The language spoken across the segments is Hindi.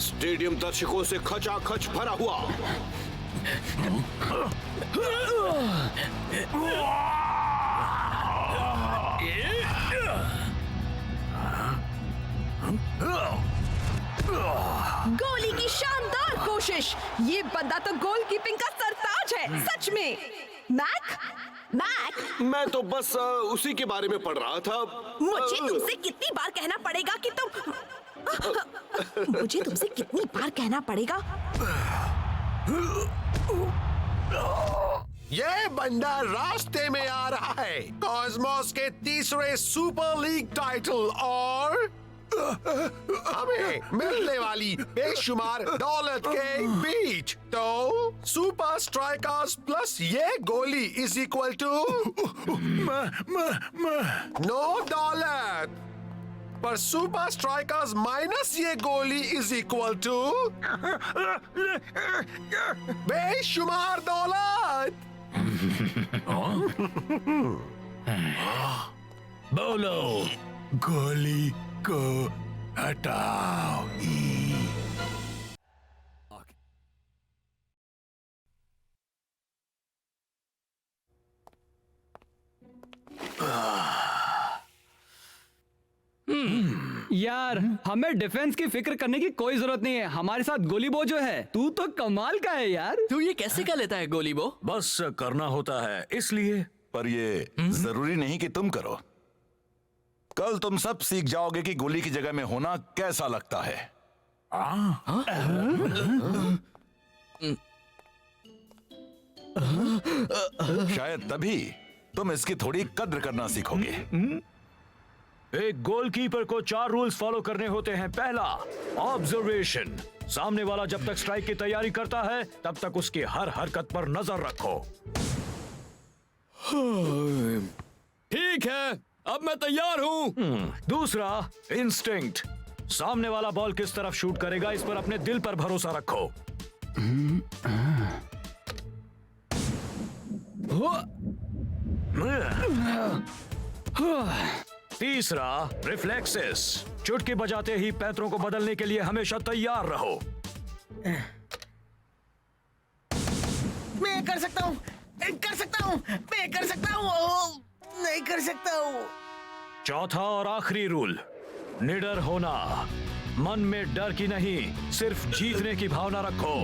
स्टेडियम दर्शकों से खचाखच भरा हुआ। गोली की शानदार कोशिश। ये बंदा तो गोलकीपिंग का सरताज है, सच में। मैक, मैक, मैं तो बस उसी के बारे में पढ़ रहा था। मुझे तुमसे कितनी बार कहना पड़ेगा कि तुम मुझे तुमसे कितनी बार कहना पड़ेगा। ये बंदा रास्ते में आ रहा है कॉस्मोस के तीसरे सुपर लीग टाइटल और हमें मिलने वाली बेशुमार दौलत के बीच। तो सुपर स्ट्राइकर्स प्लस ये गोली इज इक्वल टू नो दौलत, पर सुपर स्ट्राइकर्स माइनस ये गोली इज इक्वल टू बेशुमार दौलत। बोलो, गोली को हटाओ। यार, हमें डिफेंस की फिक्र करने की कोई जरूरत नहीं है। हमारे साथ गोलीबो जो है, तू तो कमाल का है यार। तू ये कैसे कर लेता है गोलीबो? बस करना होता है इसलिए। पर ये जरूरी नहीं कि तुम करो। कल तुम सब सीख जाओगे कि गोली की जगह में होना कैसा लगता है। शायद तभी तुम इसकी थोड़ी कद्र करना सीखोगे। एक गोलकीपर को 4 रूल्स फॉलो करने होते हैं। पहला, ऑब्जर्वेशन। सामने वाला जब तक स्ट्राइक की तैयारी करता है तब तक उसकी हर हरकत पर नजर रखो। ठीक है, अब मैं तैयार हूँ। दूसरा, इंस्टिंक्ट। सामने वाला बॉल किस तरफ शूट करेगा इस पर अपने दिल पर भरोसा रखो। तीसरा, रिफ्लेक्सेस। चुटकी बजाते ही पैरों को बदलने के लिए हमेशा तैयार रहो। मैं कर सकता हूँ, कर सकता हूँ, मैं कर सकता हूँ, नहीं कर सकता हूँ। चौथा और आखिरी रूल, निडर होना। मन में डर की नहीं, सिर्फ जीतने की भावना रखो।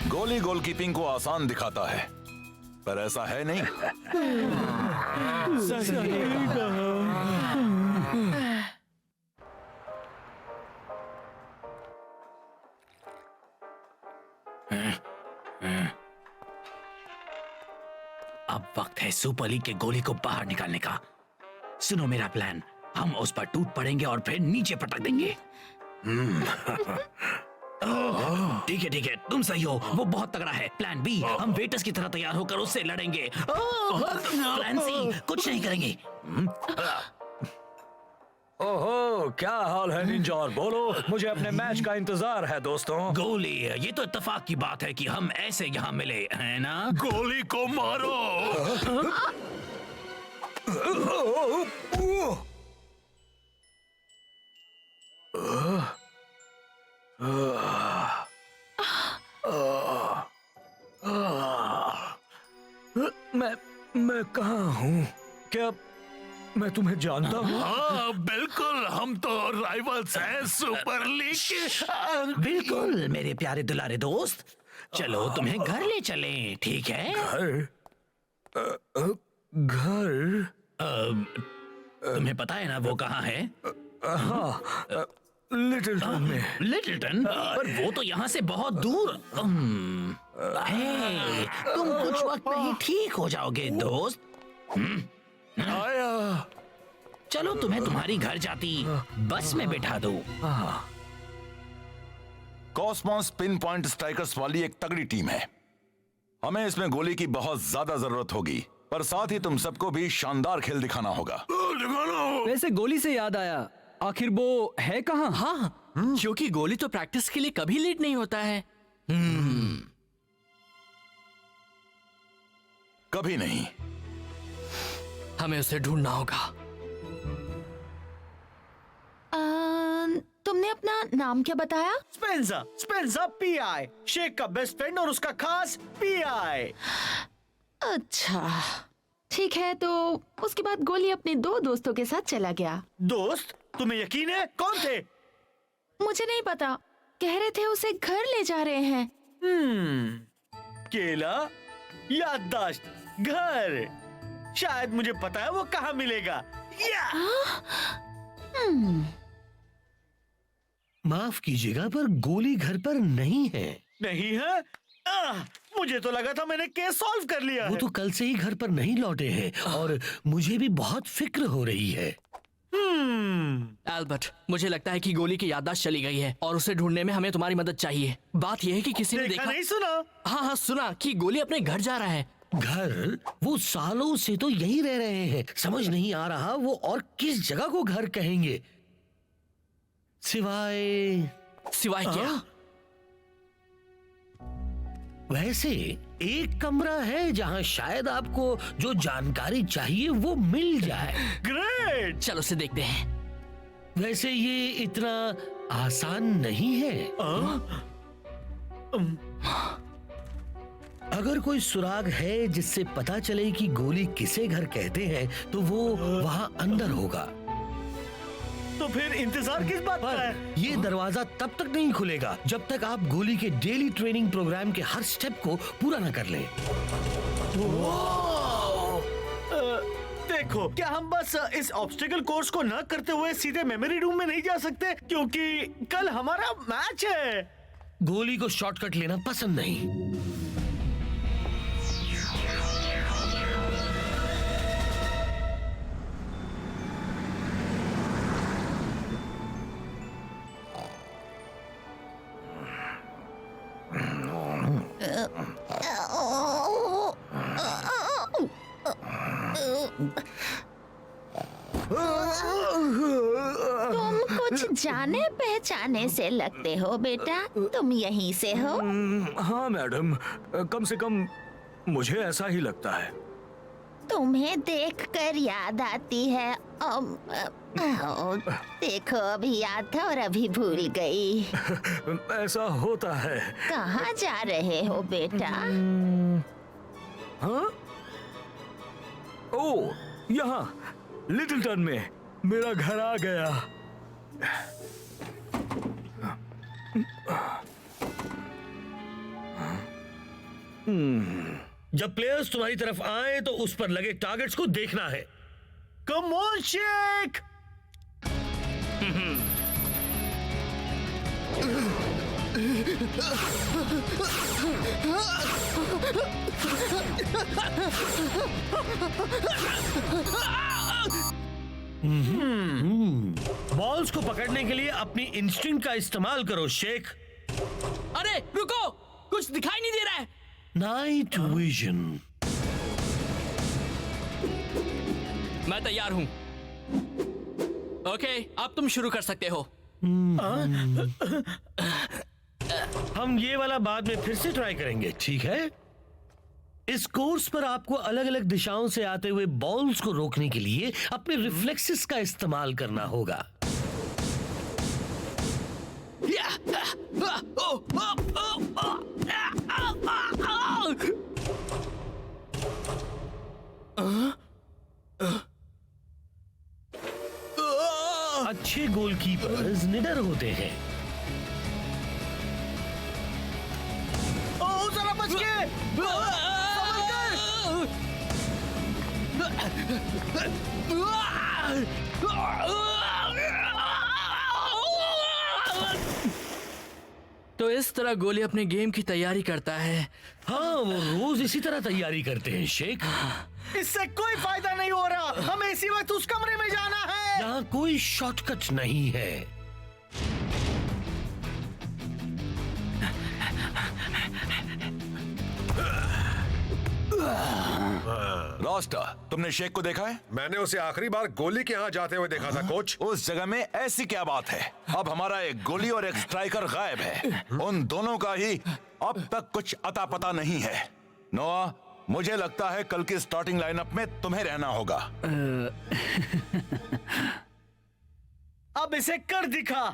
गोली गोलकीपिंग को आसान दिखाता है, पर ऐसा है नहीं। अब वक्त है सुपर लीग के गोली को बाहर निकालने का। सुनो मेरा प्लान, हम उस पर टूट पड़ेंगे और फिर नीचे पटक देंगे। ठीक है, तुम सही हो, वो बहुत तगड़ा है। प्लान बी, हम वेटर्स की तरह तैयार होकर उससे लड़ेंगे। प्लान सी, कुछ नहीं करेंगे। ओहो, क्या हाल है निंजा? बोलो, मुझे अपने मैच का इंतजार है दोस्तों। गोली, ये तो इत्तेफाक की बात है कि हम ऐसे यहाँ मिले हैं ना। गोली को मारो। मैं कहाँ हूँ? क्या मैं तुम्हें जानता हूँ? हाँ बिल्कुल, हम तो राइवल्स हैं सुपर लीग के। बिल्कुल मेरे प्यारे दुलारे दोस्त, चलो तुम्हें घर ले चलें, ठीक है? घर? तुम्हें पता है ना वो कहाँ है? हाँ, लिटिलटन में। लिटिलटन? पर वो तो यहाँ से बहुत दूर। हे, तुम कुछ वक्त में ही ठीक हो जाओगे दोस्त। आया। चलो तुम्हें तुम्हारी घर जाती बस में बिठा दो। कॉस्मोस पिन पॉइंट स्ट्राइकर्स वाली एक तगड़ी टीम है। हमें इसमें गोली की बहुत ज्यादा जरूरत होगी, पर साथ ही तुम सबको भी शानदार खेल दिखाना होगा। वैसे गोली से याद आया, आखिर वो है कहाँ? हाँ, क्योंकि गोली तो प्रैक्टिस के लिए कभी लेट नहीं होता है। कभी नहीं। हमें उसे ढूंढना होगा। तुमने अपना नाम क्या बताया? स्पेंसर, स्पेंसर पीआई, शेख का बेस्ट फ्रेंड और उसका खास पीआई। अच्छा ठीक है, तो उसके बाद गोली अपने 2 दोस्तों के साथ चला गया। दोस्त? तुम्हें यकीन है? कौन थे? मुझे नहीं पता, कह रहे थे उसे घर ले जा रहे हैं। केला, याददाश्त, घर। शायद मुझे पता है वो कहाँ मिलेगा। माफ कीजिएगा पर गोली घर पर नहीं है। नहीं है? मुझे तो लगा था मैंने केस सॉल्व कर लिया वो है। तो कल से ही घर पर नहीं लौटे हैं और मुझे भी बहुत फिक्र हो रही है। एल्बर्ट, मुझे लगता है कि गोली की याददाश्त चली गई है और उसे ढूंढने में हमें तुम्हारी मदद चाहिए। बात यह है कि किसी ने देखा नहीं सुना? हाँ, सुना कि गोली अपने घर जा रहा है। घर? वो सालों से तो यही रह रहे हैं। समझ नहीं आ रहा वो और किस जगह को घर कहेंगे, सिवाय क्या? वैसे एक कमरा है जहां शायद आपको जो जानकारी चाहिए वो मिल जाए। ग्रेट, चलो उसे देखते हैं। वैसे ये इतना आसान नहीं है। अगर कोई सुराग है जिससे पता चले कि गोली किसे घर कहते हैं तो वो वहां अंदर होगा। तो फिर इंतजार किस बात का है? ये दरवाजा तब तक नहीं खुलेगा जब तक आप गोली के डेली ट्रेनिंग प्रोग्राम के हर स्टेप को पूरा न कर लें। देखो, क्या हम बस इस ऑब्स्टिकल कोर्स को न करते हुए सीधे मेमोरी रूम में नहीं जा सकते? क्योंकि कल हमारा मैच है। गोली को शॉर्टकट लेना पसंद नहीं। तुम कुछ जाने पहचाने से लगते हो बेटा, तुम यहीं से हो? हाँ मैडम, कम से कम मुझे ऐसा ही लगता है। तुम्हें देखकर याद आती है। देखो, अभी याद था और अभी भूल गई। ऐसा होता है। कहाँ जा रहे हो बेटा? हाँ? ओ, यहाँ लिटिलटन में मेरा घर आ गया। जब प्लेयर्स तुम्हारी तरफ आए तो उस पर लगे टारगेट्स को देखना है। Come on Sheikh. बॉल्स को पकड़ने के लिए अपनी इंस्टिंक्ट का इस्तेमाल करो शेख। अरे रुको, कुछ दिखाई नहीं दे रहा है। Night vision. मैं तैयार हूं। ओके, अब तुम शुरू कर सकते हो। हम ये वाला बाद में फिर से ट्राई करेंगे, ठीक है? इस कोर्स पर आपको अलग अलग दिशाओं से आते हुए बॉल्स को रोकने के लिए अपने रिफ्लेक्सेस का इस्तेमाल करना होगा। अच्छे गोलकीपर्स निडर होते हैं। जरा बच के। तो इस तरह गोली अपने गेम की तैयारी करता है। हाँ, वो रोज इसी तरह तैयारी करते हैं शेख। इससे कोई फायदा नहीं हो रहा। हमें इसी वक्त उस कमरे में जाना है। यहाँ कोई शॉर्टकट नहीं है। रास्ता, तुमने शेख को देखा है? मैंने उसे आखिरी बार गोली के यहाँ जाते हुए देखा था कोच। उस जगह में ऐसी क्या बात है? अब हमारा एक गोली और एक स्ट्राइकर गायब है। उन दोनों का ही अब तक कुछ अता पता नहीं है। नोआ, मुझे लगता है कल की स्टार्टिंग लाइनअप में तुम्हें रहना होगा। अब इसे कर दिखा।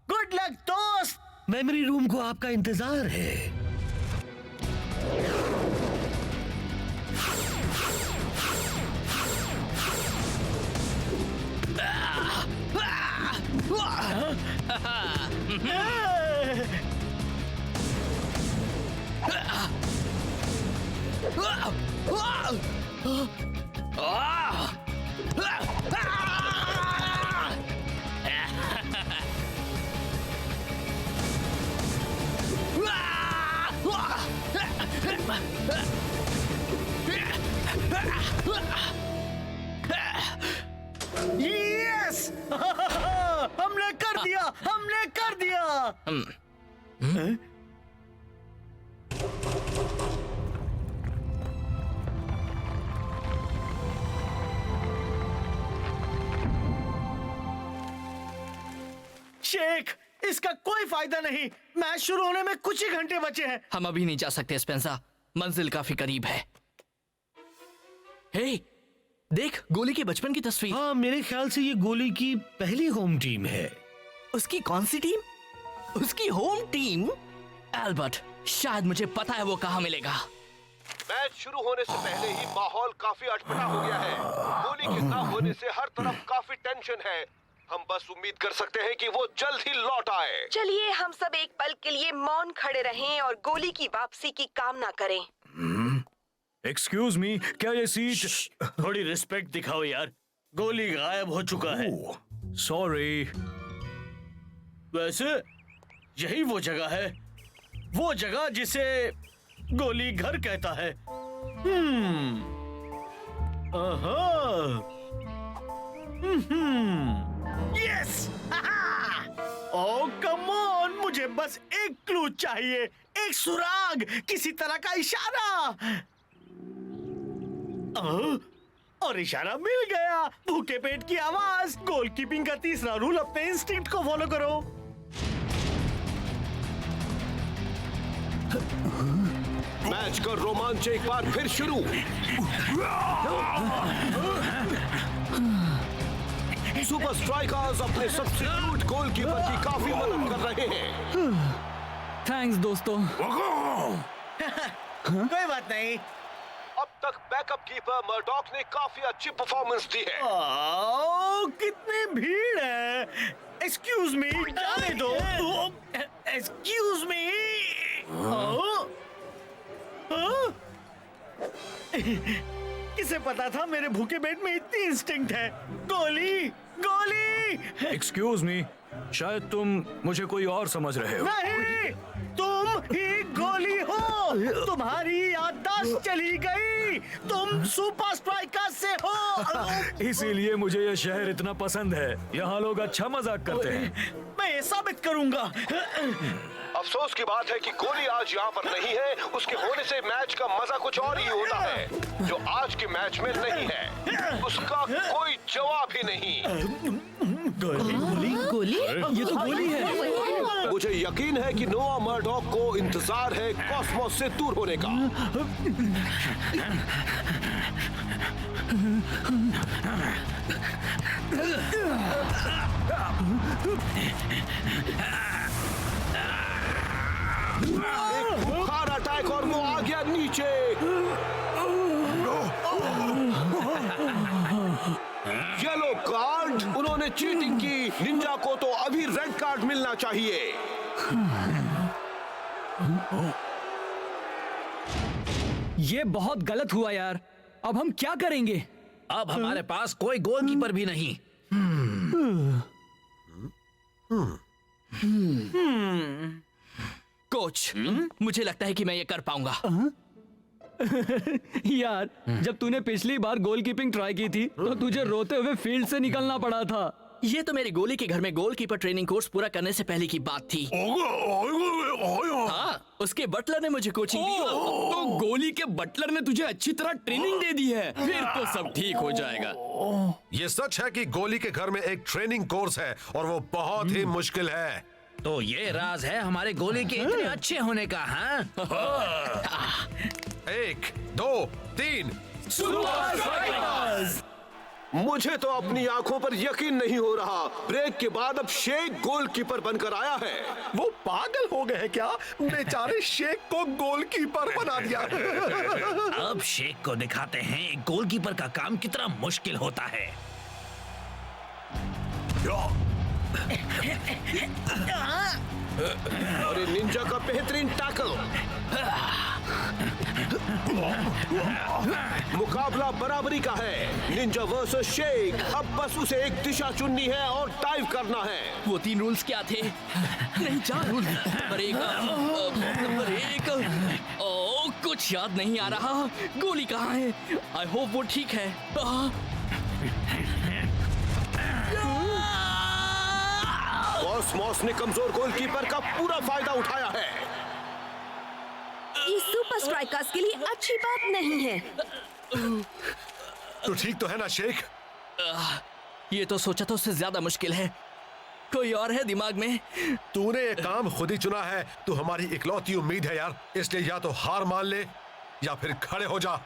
गुड लक दोस्त। मेमोरी रूम को आपका इंतजार है। यस हमने कर दिया, हमने कर दिया। शेख, इसका कोई फायदा नहीं। मैच शुरू होने में कुछ ही घंटे बचे हैं। हम अभी नहीं जा सकते स्पेंसर, मंजिल काफी करीब है। हे, देख गोली के बचपन की तस्वीर। हाँ, मेरे ख्याल से ये गोली की पहली होम टीम है। उसकी कौन सी टीम? उसकी होम टीम? एल्बर्ट, शायद मुझे पता है वो कहाँ मिलेगा। मैच शुरू होने से पहले ही माहौल काफी अटपटा हो गया है। गोली के ना होने से हर तरफ काफी टेंशन है। हम बस उम्मीद कर सकते हैं कि वो जल्द ही लौट आए। चलिए हम सब एक पल के लिए मौन खड़े रहें और गोली की वापसी की कामना करें। एक्सक्यूज मी, क्या ये सीट? थोड़ी रिस्पेक्ट दिखाओ यार। गोली गायब हो चुका है। सॉरी। वैसे यही वो जगह है, वो जगह जिसे गोली घर कहता है। यस! ओह कम ऑन, मुझे बस एक क्लू चाहिए, एक सुराग, किसी तरह का इशारा। और इशारा मिल गया। भूखे पेट की आवाज। गोलकीपिंग का तीसरा रूल, अपने इंस्टिंक्ट को फॉलो करो। मैच का रोमांच एक बार फिर शुरू। सुपर स्ट्राइकर्स अपने सब्स्टिट्यूट गोलकीपर की काफी मदद कर रहे हैं। थैंक्स दोस्तों। कोई बात नहीं। अब तक बैकअप कीपर मर्डॉक ने काफी अच्छी परफॉर्मेंस दी है। कितनी भीड़ है। एक्सक्यूज मी, जाने दो। Excuse me. किसे पता था मेरे भूखे पेट में इतनी इंस्टिंक्ट है। गोली, गोली। एक्सक्यूज मी, शायद तुम मुझे कोई और समझ रहे हो। नहीं, तुम ही गोली हो। तुम्हारी याददाश्त चली गई। तुम सुपर स्ट्राइकर से हो। इसीलिए मुझे यह शहर इतना पसंद है। यहाँ लोग अच्छा मजाक करते हैं। मैं ये साबित करूंगा। अफसोस की बात है कि गोली आज यहाँ पर नहीं है। उसके होने से मैच का मजा कुछ और ही होता है, जो आज के मैच में नहीं है। उसका कोई जवाब ही नहीं। गोली, गोली? ये तो गोली है। मुझे यकीन है कि नोआ मर्डॉक को इंतजार है कॉस्मोस से दूर होने का। एक बुखार अटैक और वो आ गया नीचे। Yellow card. उन्होंने चीटिंग की। निंजा को तो अभी रेड कार्ड मिलना चाहिए। ये बहुत गलत हुआ यार। अब हम क्या करेंगे? अब हमारे पास कोई गोलकीपर भी नहीं। कोच, मुझे लगता है कि मैं ये कर पाऊंगा। यार, जब तूने पिछली बार गोलकीपिंग ट्राई की थी तो तुझे रोते हुए फील्ड से निकलना पड़ा था। ये तो मेरे गोली के घर में गोलकीपर ट्रेनिंग कोर्स पूरा करने से पहले की बात थी। हाँ, उसके बटलर ने मुझे कोचिंग दी। तो गोली के बटलर ने तुझे अच्छी तरह ट्रेनिंग दे दी है। फिर तो सब ठीक हो जाएगा। ये सच है कि गोली के घर में एक ट्रेनिंग कोर्स है और वो बहुत ही मुश्किल है। तो ये राज है हमारे गोली के इतने अच्छे होने का। हाँ? ए, 1 2 3 मुझे तो अपनी आंखों पर यकीन नहीं हो रहा। ब्रेक के बाद अब शेख गोलकीपर बनकर आया है। वो पागल हो गए हैं क्या? बेचारे शेख को गोलकीपर बना दिया। अब शेख को दिखाते हैं गोलकीपर का काम कितना मुश्किल होता है। और निंजा का बेहतरीन टैकल। मुकाबला बराबरी का है। Ninja versus Sheikh. अब बस उसे एक दिशा चुननी है और डाइव करना है। वो 3 रूल्स क्या थे? नहीं 4 रूल। नंबर एक कुछ याद नहीं आ रहा। गोली कहाँ है? आई होप वो ठीक है। कॉस्मोस ने कमजोर गोलकीपर का पूरा फायदा उठाया है। ये सुपर स्ट्राइकर्स के लिए अच्छी बात नहीं है। तो ठीक तो है ना शेख? ये तो सोचा तो उससे ज्यादा मुश्किल है। कोई और है दिमाग में? तूने ये काम खुद ही चुना है। तू हमारी इकलौती उम्मीद है यार, इसलिए या तो हार मान ले या फिर खड़े हो जा।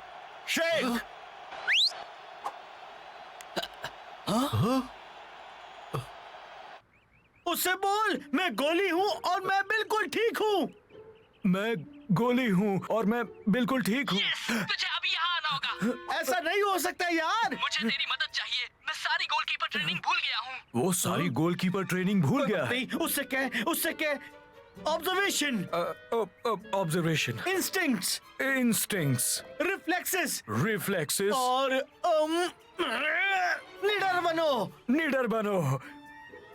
शेख! उससे बोल मैं गोली हूँ और मैं बिल्कुल ठीक हूँ। मैं गोली हूँ और मैं बिल्कुल ठीक हूँ। तुझे अभी यहाँ आना होगा। ऐसा नहीं हो सकता यार। मुझे तेरी मदद चाहिए। मैं सारी गोलकीपर ट्रेनिंग भूल गया हूँ। वो सारी गोलकीपर ट्रेनिंग भूल गया है। उससे क्या ऑब्जर्वेशन इंस्टिंक्ट्स रिफ्लेक्सेस और निडर बनो।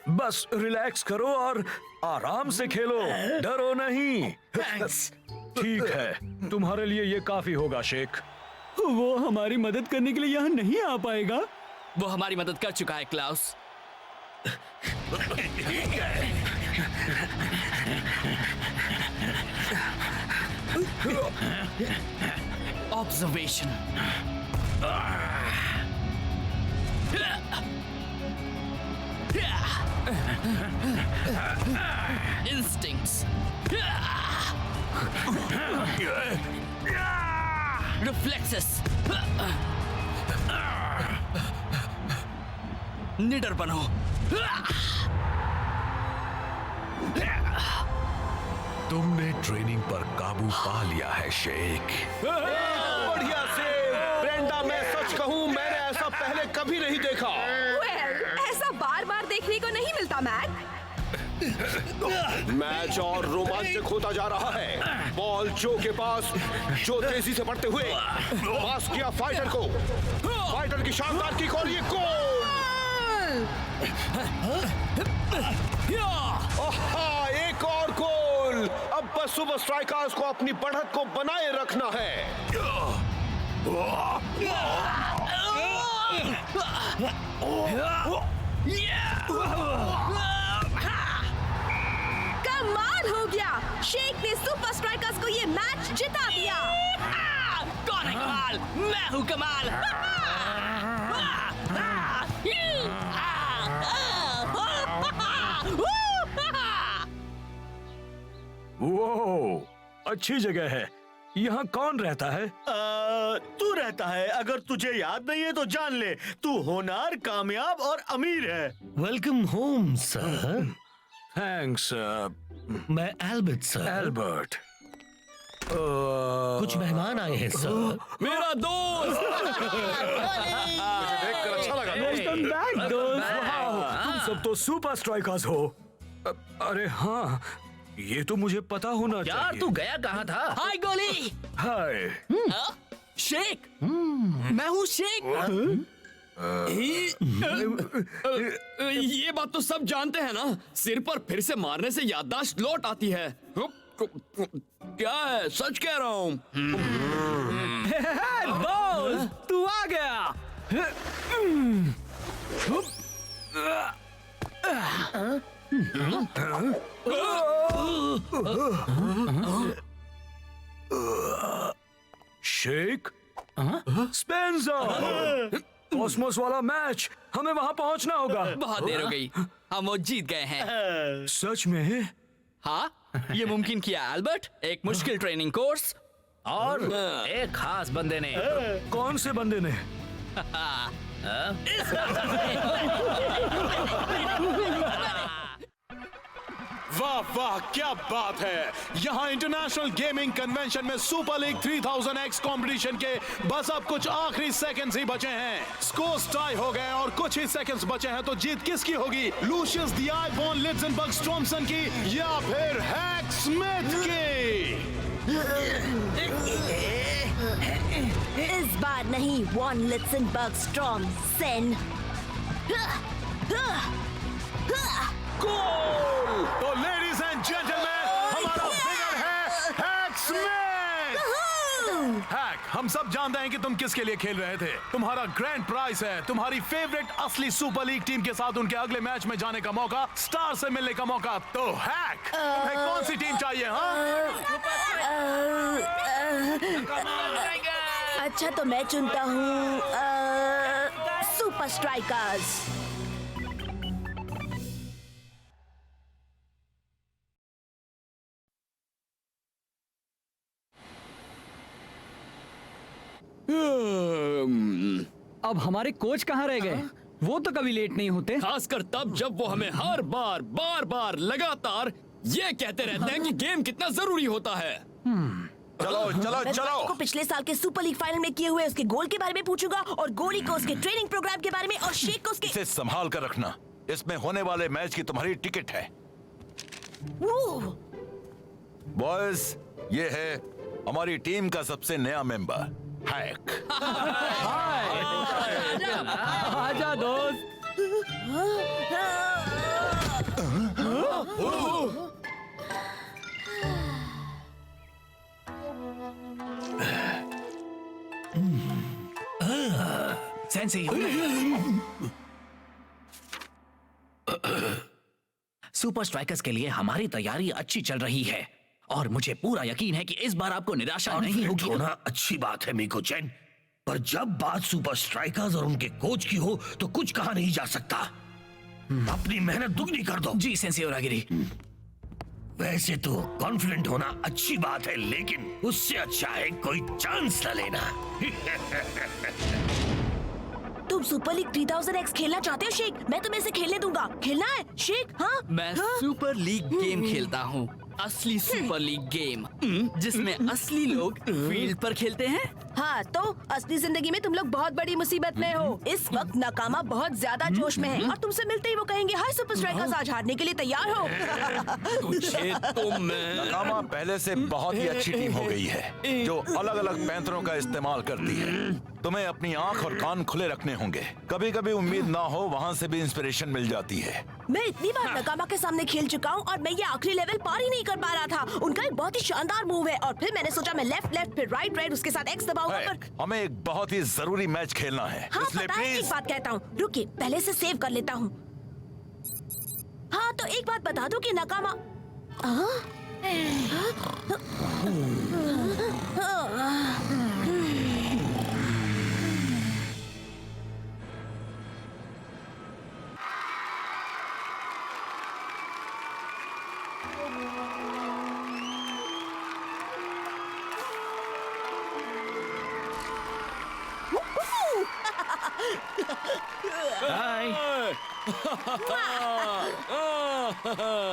बस रिलैक्स करो और आराम से खेलो, डरो नहीं। ठीक है, तुम्हारे लिए ये काफी होगा शेख। वो हमारी मदद करने के लिए यहाँ नहीं आ पाएगा। वो हमारी मदद कर चुका है क्लाउस। ऑब्जर्वेशन। Instincts. Reflexes. निडर बनो। तुमने ट्रेनिंग पर काबू पा लिया है शेख। बढ़िया से ब्रेंडा, मैं सच कहूँ मैंने ऐसा पहले कभी नहीं देखा। ऐसा बार बार देखने को नहीं मिलता मैक। मैच और रोमांचक होता जा रहा है। बॉल जो के पास, जो तेजी से बढ़ते हुए पास किया फाइटर को। फाइटर की शानदार किक और ये गोल। एक और गोल। अब बस सुपर स्ट्राइकर्स को अपनी बढ़त को बनाए रखना है। कमाल हो गया। शेख ने सुपर स्ट्राइकर्स को ये मैच जिता दिया। कौन है कमाल? मैं हूँ कमाल। वो अच्छी जगह है। यहाँ कौन रहता है? तू रहता है। अगर तुझे याद नहीं है तो जान ले, तू होनहार, कामयाब और अमीर है। Welcome home sir. थैंक्स मैं एल्बर्ट सर। एल्बर्ट। कुछ मेहमान आए हैं सर। मेरा दोस्त। मुझे देखकर अच्छा लगा। वेलकम बैक दोस्त। तुम सब तो सुपर स्ट्राइकर्स हो। अरे हाँ, ये तो मुझे पता होना यार चाहिए। तू गया कहाँ था? हाय गोली। हाय। शेख। मैं हूँ शेख। ये बात तो सब जानते हैं ना। सिर पर फिर से मारने से याददाश्त लौट आती है। क्या है? सच कह रहा हूँ। दोस्त तू आ गया। शेख, स्पेंसर, कॉस्मोस वाला मैच, हमें वहां पहुंचना होगा। बहुत देर हो गई। हम वो जीत गए हैं। सच में? हाँ, ये मुमकिन किया एल्बर्ट। एक मुश्किल ट्रेनिंग कोर्स, और एक खास बंदे ने। कौन से बंदे ने? वाह वाह क्या बात है। यहाँ इंटरनेशनल गेमिंग कन्वेंशन में सुपर लीग 3000X कंपटीशन के बस अब कुछ आखिरी सेकंड्स ही बचे हैं। स्कोर्स टाई हो गए और कुछ ही सेकंड्स बचे हैं, तो जीत किसकी होगी? लूशियस द आईबॉर्न लिट्जनबर्ग स्ट्रॉमसन की या फिर हैक स्मिथ की? इस बार नहीं वॉन लिट्जनबर्ग स्ट्रॉमसन। गोल! तो लेडीज एंड जेंटलमैन, हमारा विनर है हैक स्मिथ। हैक, हम सब जानते हैं कि तुम किसके लिए खेल रहे थे। तुम्हारा ग्रैंड प्राइज है तुम्हारी फेवरेट असली सुपर लीग टीम के साथ उनके अगले मैच में जाने का मौका, स्टार से मिलने का मौका। तो हैक, तुम्हें कौन सी टीम चाहिए? अच्छा तो मैं चुनता हूँ सुपर स्ट्राइकर्स। अब हमारे कोच कहाँ रह गए? वो तो कभी लेट नहीं होते। खासकर तब जब वो हमें हर बार लगातार ये कहते रहते हैं कि गेम कितना जरूरी होता है। चलो चलो मैं चलो। को पिछले साल के सुपर लीग फाइनल में किए हुए उसके गोल के बारे में पूछूंगा और गोली को उसके ट्रेनिंग प्रोग्राम के बारे में और शेख को उसके। इसे संभाल कर रखना, इसमें होने वाले मैच की तुम्हारी टिकट है। बॉयज, ये है हमारी टीम का सबसे नया मेंबर हैक। आजा दोस्त। सेंसी, सुपर स्ट्राइकर्स के लिए हमारी तैयारी अच्छी चल रही है और मुझे पूरा यकीन है कि इस बार आपको निराशा नहीं होगी। होना अच्छी बात है मीको चैन, पर जब बात सुपर स्ट्राइकर्स और उनके कोच की हो तो कुछ कहा नहीं जा सकता। अपनी मेहनत दुगनी कर दो। जी सेंसी ओरागिरी। वैसे तो कॉन्फिडेंट होना अच्छी बात है, लेकिन उससे अच्छा है कोई चांस न लेना। तुम सुपर लीग 3000X खेलना चाहते हो शेख? मैं तुम्हें इसे खेलने दूंगा। खेलना है शेख? हाँ मैं सुपर लीग गेम खेलता हूँ, असली सुपर लीग गेम जिसमें असली लोग फील्ड पर खेलते हैं। हाँ तो असली जिंदगी में तुम लोग बहुत बड़ी मुसीबत में हो। इस वक्त नाकामा बहुत ज्यादा जोश में है और तुमसे मिलते ही वो कहेंगे हाय सुपर स्ट्राइकर्स, आज हारने के लिए तैयार हो। नाकामा पहले से बहुत ही अच्छी टीम हो गई है जो अलग अलग पैंतरों का इस्तेमाल करती है। तुम्हें अपनी आंख और कान खुले रखने होंगे। कभी कभी उम्मीद ना हो वहाँ से भी इंस्पिरेशन मिल जाती है। मैं इतनी बार नाकामा के सामने खेल चुका हूँ और मैं ये आखिरी लेवल पार ही नहीं कर पा रहा था। उनका एक बहुत ही शानदार मूव है और फिर मैंने सोचा मैं लेफ्ट फिर राइट उसके साथ एक्स दबाऊंगा पर हमें एक बहुत ही जरूरी मैच खेलना है। हाँ इसलिए पता है, एक बात कहता हूँ, रुकिए पहले से सेव कर लेता हूँ। हाँ तो एक बात बता दो कि नाकामा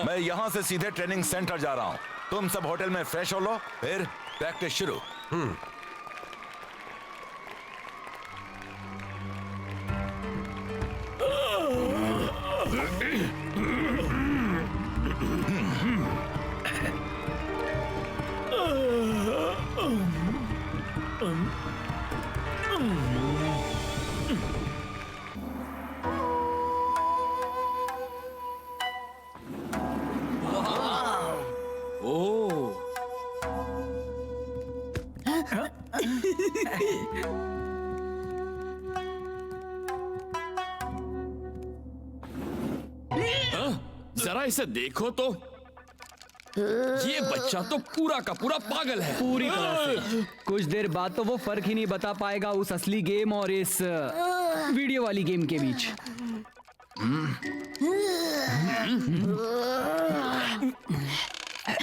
मैं यहाँ से सीधे ट्रेनिंग सेंटर जा रहा हूँ। तुम सब होटल में फ्रेश हो लो, फिर प्रैक्टिस शुरू। जरा इसे देखो तो, ये बच्चा तो पूरा का पूरा पागल है। पूरी तरह से। कुछ देर बाद तो वो फर्क ही नहीं बता पाएगा उस असली गेम और इस वीडियो वाली गेम के बीच।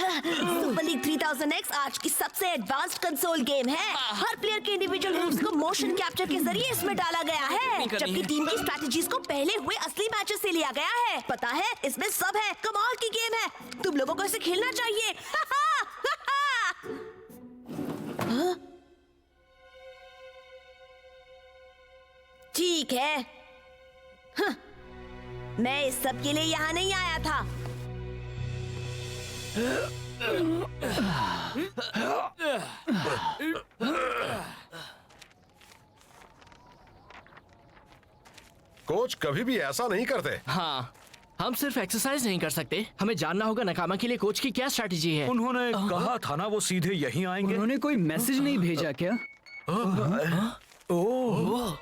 सुपर लीग 3000X आज की सबसे एडवांस्ड कंसोल गेम है। हर प्लेयर के इंडिविजुअल मूव्स को मोशन कैप्चर के जरिए इसमें डाला गया है, जबकि टीम की स्ट्रैटेजीज को पहले हुए असली मैचेस से लिया गया है। पता है, इसमें सब है। कमाल की गेम है, तुम लोगों को इसे खेलना चाहिए। ठीक है, मैं इस सब के लिए यहाँ नहीं आया था। कोच कभी भी ऐसा नहीं करते। हाँ, हम सिर्फ एक्सरसाइज नहीं कर सकते, हमें जानना होगा नकामा के लिए कोच की क्या स्ट्रैटेजी है। उन्होंने कहा था ना वो सीधे यहीं आएंगे। उन्होंने कोई मैसेज नहीं भेजा क्या? ओह,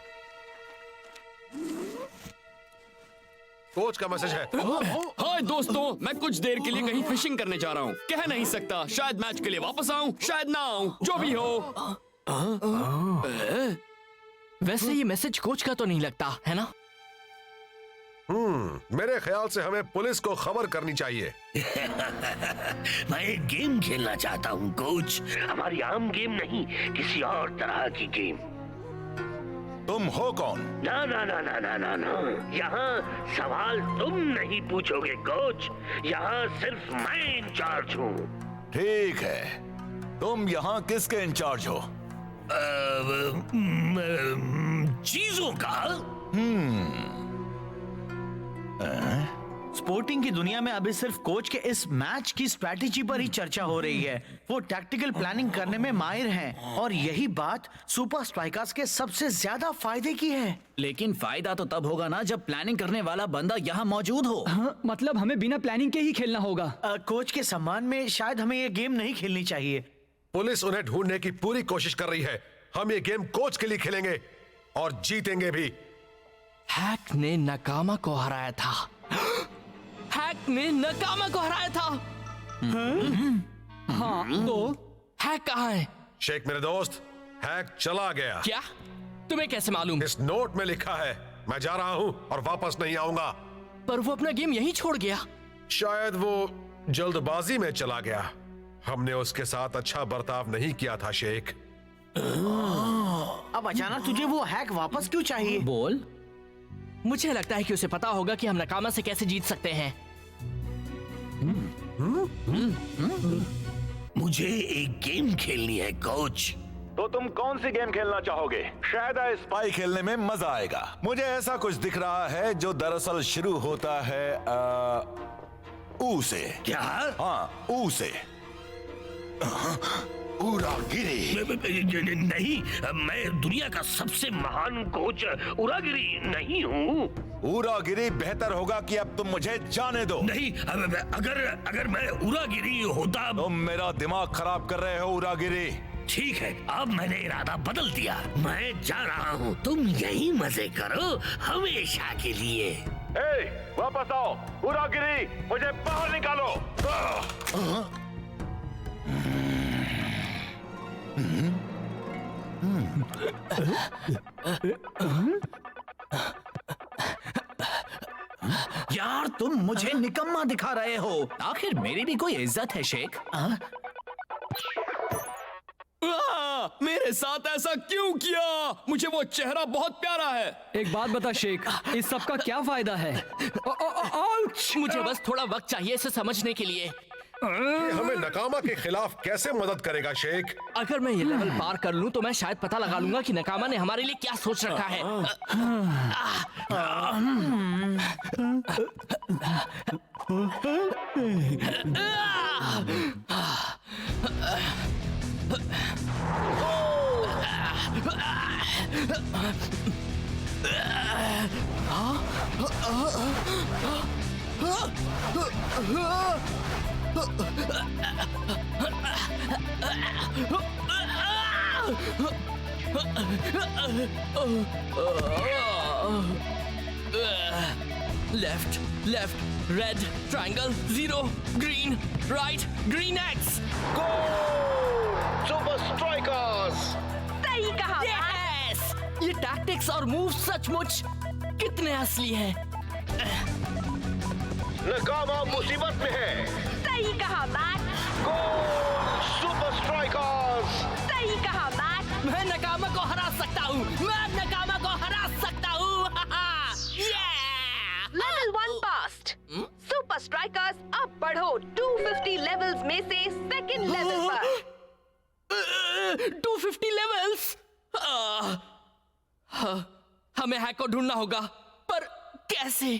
कोच का मैसेज है। हाय दोस्तों, मैं कुछ देर के लिए कहीं फिशिंग करने जा रहा हूँ। कह नहीं सकता, शायद मैच के लिए वापस आऊँ, शायद ना आऊँ, जो भी हो। वैसे ये मैसेज कोच का तो नहीं लगता है ना? मेरे ख्याल से हमें पुलिस को खबर करनी चाहिए। मैं एक गेम खेलना चाहता हूँ कोच, हमारी आम गेम नहीं, किसी और तरह की गेम। तुम हो कौन? ना ना ना ना ना ना ना, यहाँ सवाल तुम नहीं पूछोगे कोच, यहाँ सिर्फ मैं इंचार्ज हूँ। ठीक है, तुम यहाँ किसके इंचार्ज हो? चीजों का। स्पोर्टिंग की दुनिया में अभी सिर्फ कोच के इस मैच की स्ट्रैटेजी पर ही चर्चा हो रही है। वो टैक्टिकल प्लानिंग करने में माहिर हैं और यही बात सुपर स्ट्राइकर्स के सबसे ज्यादा फायदे की है। लेकिन फायदा तो तब होगा ना जब प्लानिंग करने वाला बंदा यहाँ मौजूद हो। हाँ, मतलब हमें बिना प्लानिंग के ही खेलना होगा। कोच के सम्मान में शायद हमें ये गेम नहीं खेलनी चाहिए। पुलिस उन्हें ढूंढने की पूरी कोशिश कर रही है। हम ये गेम कोच के लिए खेलेंगे और जीतेंगे भी। हैक ने नकामा को हराया था। हैक ने नकामा को हराया था। हाँ, तो हैक कहाँ है? शेख मेरे दोस्त, हैक चला गया। क्या? तुम्हें कैसे मालूम? इस नोट में लिखा है। मैं जा रहा हूँ और वापस नहीं आऊंगा। पर वो अपना गेम यहीं छोड़ गया। शायद वो जल्दबाजी में चला गया। हमने उसके साथ अच्छा बर्ताव नहीं किया था शेख। अब अचानक तुझे वो हैक वापस क्यों चाहिए? बोल। मुझे लगता है कि उसे पता होगा कि हम नकामा से कैसे जीत सकते हैं। मुझे एक गेम खेलनी है कोच। तो तुम कौन सी गेम खेलना चाहोगे? शायद स्पाई खेलने में मजा आएगा। मुझे ऐसा कुछ दिख रहा है जो दरअसल शुरू होता है ऊ से। क्या? हाँ, ऊ से। उरागिरी नहीं, मैं दुनिया का सबसे महान कोच उरागिरी नहीं हूँ। उरागिरी बेहतर होगा कि अब तुम मुझे जाने दो। नहीं, अगर मैं उरागिरी होता। तुम मेरा दिमाग खराब कर रहे हो उरागिरी। ठीक है, अब मैंने इरादा बदल दिया। मैं जा रहा हूँ, तुम यही मजे करो हमेशा के लिए। वापस आओ उरागिरी, मुझे बाहर निकालो। यार तुम मुझे निकम्मा दिखा रहे हो। आखिर मेरी भी कोई इज्जत है शेख। मेरे साथ ऐसा क्यों किया? मुझे वो चेहरा बहुत प्यारा है। एक बात बता शेख, इस सब का क्या फायदा है? मुझे बस थोड़ा वक्त चाहिए इसे समझने के लिए। ये हमें नकामा के खिलाफ कैसे मदद करेगा शेख? अगर मैं ये लेवल पार कर लूं तो मैं शायद पता लगा लूंगा कि नकामा ने हमारे लिए क्या सोच रखा है। Left, red, triangle, 0, green, right, green X. Go! Super Strikers! सही कहा। Yes! ये टैक्टिक्स और मूव सचमुच कितने असली हैं। नकामा मुसीबत में है। सही कहा मैक। गोल सुपर स्ट्राइकर्स। सही कहा मैट। मैं नकामा को हरा सकता हूँ, मैं नकामा को हरा सकता हूँ। Level 1 past. सुपर स्ट्राइकर्स अब बढ़ो 250 लेवल्स में से सेकंड लेवल पर। 250 लेवल्स। हमें हैक को ढूंढना होगा, पर कैसे?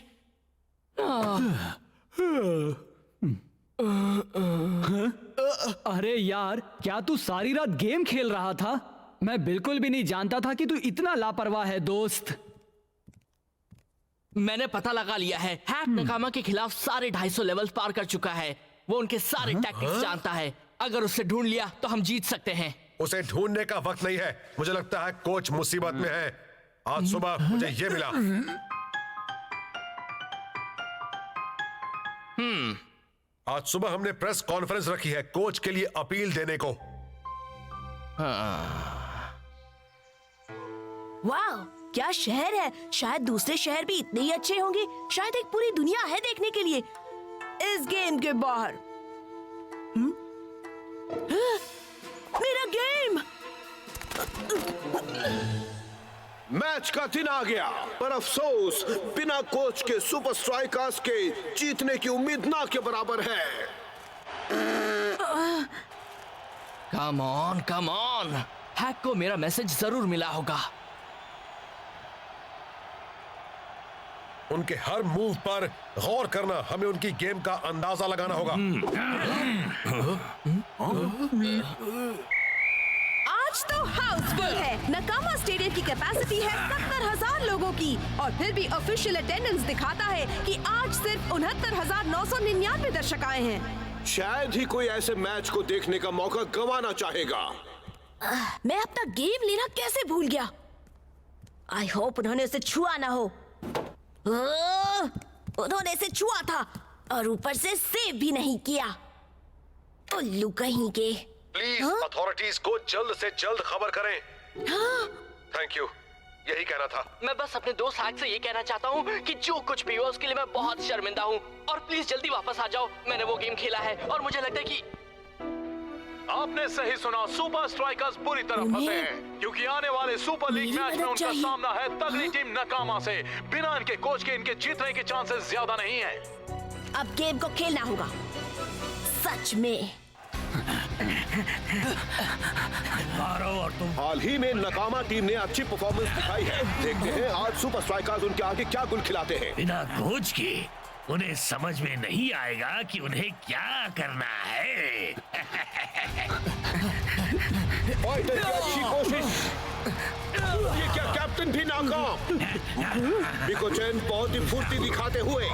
अरे यार, क्या तू सारी रात गेम खेल रहा था? मैं बिल्कुल भी नहीं जानता था कि तू इतना लापरवाह है दोस्त। मैंने पता लगा लिया है, हैक नकामा के खिलाफ सारे 250 लेवल्स पार कर चुका है। वो उनके सारे टैक्टिक्स जानता है। अगर उसे ढूंढ लिया तो हम जीत सकते हैं। उसे ढूंढने का वक्त नहीं है। मुझे लगता है कोच मुसीबत में है। आज सुबह मुझे ये मिला। आज सुबह हमने प्रेस कॉन्फ्रेंस रखी है कोच के लिए अपील देने को। वाह, क्या शहर है। शायद दूसरे शहर भी इतने ही अच्छे होंगे। शायद एक पूरी दुनिया है देखने के लिए इस गेम के बाहर। मेरा गेम। मैच का दिन आ गया, पर अफसोस बिना कोच के सुपर स्ट्राइकर्स के जीतने की उम्मीद ना के बराबर है। Come on. हैक को मेरा मैसेज जरूर मिला होगा। उनके हर मूव पर गौर करना, हमें उनकी गेम का अंदाजा लगाना होगा। आज तो हाउसफुल है। नकामा स्टेडियम की कैपेसिटी है 70,000 लोगों की, और फिर भी ऑफिशियल अटेंडेंस दिखाता है कि आज सिर्फ 69,999 दर्शक आए हैं। शायद ही कोई ऐसे मैच को देखने का मौका गंवाना चाहेगा। मैं अपना गेम लेना कैसे भूल गया। आई होप उन्होंने उसे छुआ ना हो। उन्होंने इसे छुआ था और ऊपर से सेव भी नहीं किया। उल्लू कहीं के। प्लीज अथॉरिटीज को जल्द से जल्द खबर करें। थैंक यू, यही कहना था। मैं बस अपने दोस्त हैक से ये कहना चाहता हूँ कि जो कुछ भी हुआ उसके लिए मैं बहुत शर्मिंदा हूँ, और प्लीज जल्दी वापस आ जाओ। मैंने वो गेम खेला है और मुझे लगता है कि आपने सही सुना, सुपर स्ट्राइकर्स पूरी तरह फंसे हैं, क्योंकि आने वाले सुपर लीग मैच में उनका सामना है तगड़ी टीम नकामा से। बिना इनके कोच के इनके जीतने के चांसेस ज्यादा नहीं हैं। अब गेम को खेलना होगा सच में। और तुम हाल ही में नकामा टीम ने अच्छी परफॉर्मेंस दिखाई है। देखते हैं आज सुपर स्ट्राइकर्स उनके आगे क्या गुल खिलाते हैं। बिना कोच के उन्हें समझ में नहीं आएगा कि उन्हें क्या करना है। फाइटर की अच्छी कोशिश। ये क्या कैप्टन भी नाकाम। मिकोचेन बहुत ही फुर्ती दिखाते हुए।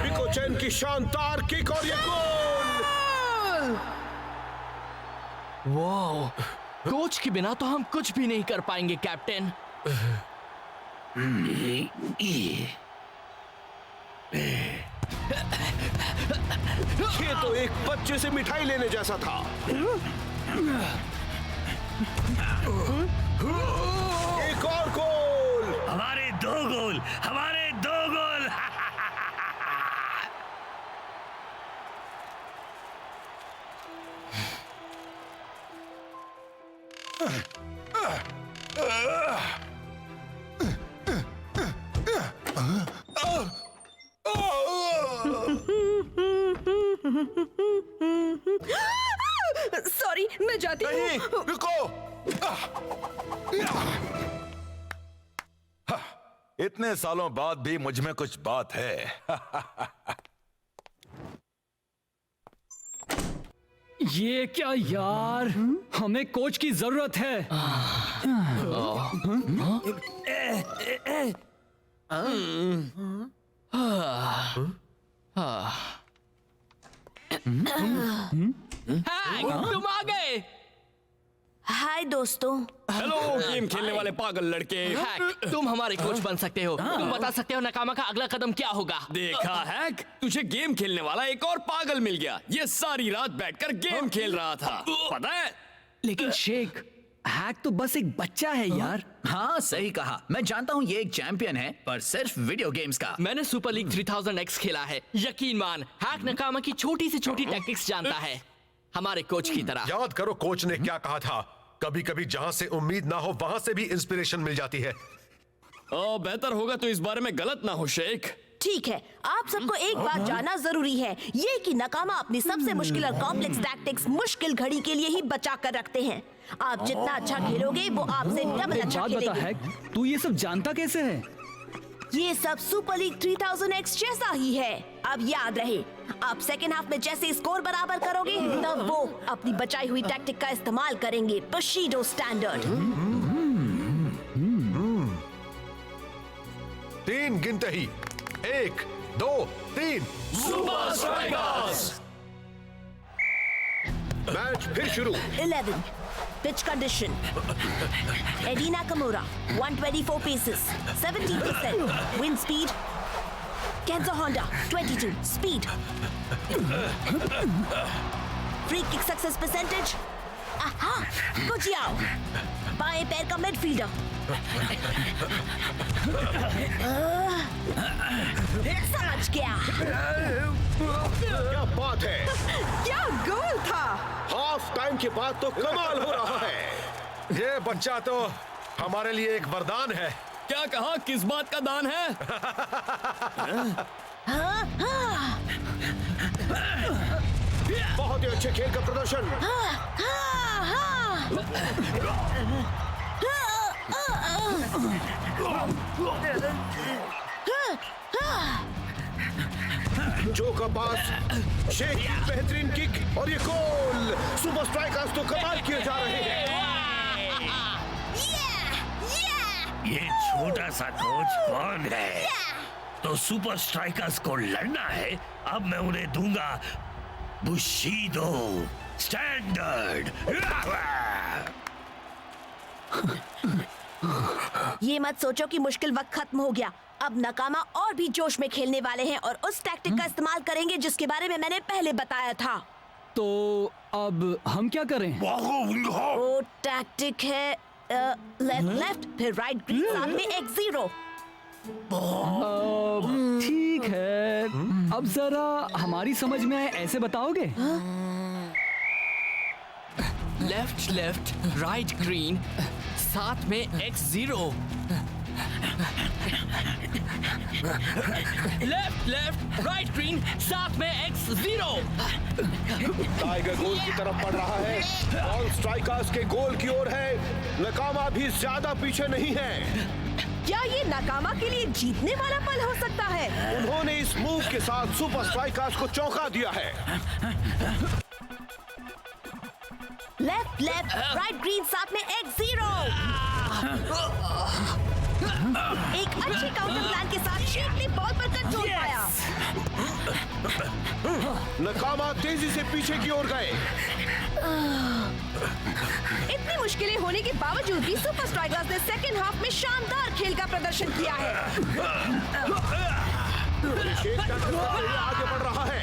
मिकोचेन की शानदार किक और ये गोल। वाह, कोच के बिना तो हम कुछ भी नहीं कर पाएंगे कैप्टन। ये तो एक बच्चे से मिठाई लेने जैसा था। एक और गोल। हमारे 2 गोल। सॉरी, मैं जाती हूँ। नहीं, रुको। इतने सालों बाद भी मुझ में कुछ बात है। ये क्या यार, हमें कोच की जरूरत है। तुम आ गए। हाय दोस्तों। हेलो गेम खेलने वाले पागल लड़के। हैक, तुम हमारे कोच बन सकते हो। तुम बता सकते हो नकामा का अगला कदम क्या होगा। देखा हैक, तुझे गेम खेलने वाला एक और पागल मिल गया। ये सारी रात बैठकर गेम खेल रहा था, पता है। लेकिन शेख, हैक तो बस एक बच्चा है यार। हाँ सही कहा, मैं जानता हूँ ये एक चैंपियन है, पर सिर्फ वीडियो गेम्स का। मैंने सुपर लीग 3000X खेला है। यकीन मान, हैक नकामा की छोटी से छोटी टैक्टिक्स जानता है, हमारे कोच की तरह। याद करो कोच ने क्या कहा था, कभी कभी जहां से उम्मीद ना हो वहां से भी इंस्पिरेशन मिल जाती है। बेहतर होगा तो इस बारे में गलत ना हो शेख। ठीक है, आप सबको एक बात जानना जरूरी है, ये कि नकामा अपनी सबसे मुश्किल और कॉम्प्लेक्स टैक्टिक्स मुश्किल घड़ी के लिए ही बचा कर रखते हैं। आप जितना अच्छा खेलोगे वो आपसे डबल एक अच्छा बात बता खेलेंगे। हैक, तू ये सब जानता कैसे है? ये सब सुपर लीग 3000X जैसा ही है। अब याद रहे, आप सेकेंड हाफ में जैसे स्कोर बराबर करोगे तब वो अपनी बचाई हुई टैक्टिक का इस्तेमाल करेंगे, बशीडो स्टैंडर्ड। 3 गिनते ही, 1 2 3 सुपर स्ट्राइकर्स। मैच फिर शुरू। 11 pitch condition, Eddie Nakamura 124 paces 70% wind speed, Kenzo Honda 22 speed, free kick success percentage, aha, Gujiao बाएं पैर का मिडफील्डर, समझ गया। क्या बात है, क्या गोल था। हाफ टाइम के बाद तो कमाल हो रहा है। ये बच्चा तो हमारे लिए एक वरदान है। क्या कहा, किस बात का दान है? बहुत ही अच्छे खेल का प्रदर्शन। जो का पास, शेख की बेहतरीन किक और ये गोल। सुपर स्ट्राइकर्स तो कमाल किए जा रहे हैं। ये छोटा सा कोच कौन है? तो सुपर स्ट्राइकर्स को लड़ना है। अब मैं उन्हें दूंगा बुशीदो स्टैंडर्ड। ये मत सोचो कि मुश्किल वक्त खत्म हो गया। अब नकामा और भी जोश में खेलने वाले हैं और उस टैक्टिक का इस्तेमाल करेंगे जिसके बारे में मैंने पहले बताया था। तो अब हम क्या करें? वो टैक्टिक है लेफ्ट लेफ्ट फिर राइट ग्रीन साथ में X0। ठीक है, अब जरा हमारी समझ में आए ऐसे बताओगे? लेफ्ट लेफ्ट राइट ग्रीन साथ में X0। Left left right green साथ में X0। टाइगर गोल की तरफ बढ़ रहा है। बॉल स्ट्राइकर्स के गोल की ओर है। नकामा भी ज्यादा पीछे नहीं है। क्या ये नकामा के लिए जीतने वाला पल हो सकता है? उन्होंने इस मूव के साथ सुपर स्ट्राइकर्स को चौंका दिया है। लेफ्ट लेफ्ट राइट ग्रीन साथ में X0। एक अच्छे काउंटर प्लान के साथ शेख ने बॉल पर कंट्रोल पाया। नकामा तेजी से पीछे की ओर गए। इतनी मुश्किलें होने के बावजूद भी सुपर स्ट्राइकर्स ने सेकेंड हाफ में शानदार खेल का प्रदर्शन किया है। शेख आगे बढ़ रहा है।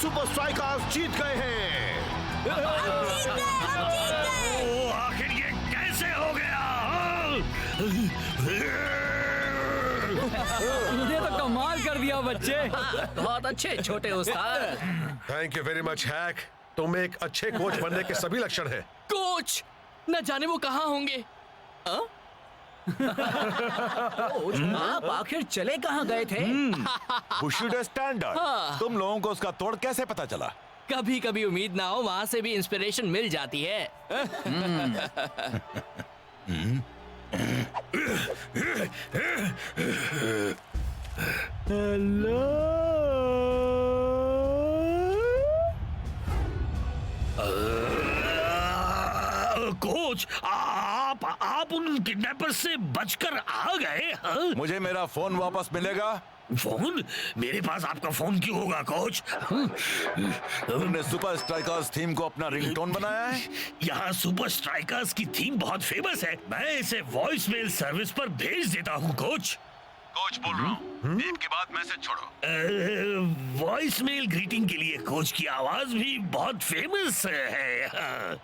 सुपर स्ट्राइकर्स जीत गए हैं। आखिर ये कैसे हो गया? ये तो कमाल कर दिया बच्चे। बहुत अच्छे छोटे उस्ताद। Thank you very much hack, तुम एक अच्छे कोच बनने के सभी लक्षण हैं। कोच न जाने वो कहाँ होंगे। आप आखिर चले कहाँ गए थे? बुशीडो स्टैंडर्ड। तुम लोगों को उसका तोड़ कैसे पता चला? कभी कभी उम्मीद ना हो वहाँ से भी इंस्पिरेशन मिल जाती है। हेलो कोच, आप उन किडनैपर से बचकर आ गए? हाँ? मुझे मेरा फोन वापस मिलेगा? फोन? मेरे पास आपका फोन क्यों होगा कोच? तुमने सुपर स्ट्राइकर्स थीम को अपना रिंगटोन बनाया है? यहाँ सुपर स्ट्राइकर्स की थीम बहुत फेमस है। मैं इसे वॉइसमेल सर्विस पर भेज देता हूँ कोच। कोच बोल रहा हूँ। टीम के बाद मैसेज छोड़ो। वॉइस मेल ग्रीटिंग के लिए कोच की आवाज भी बहुत फेमस है।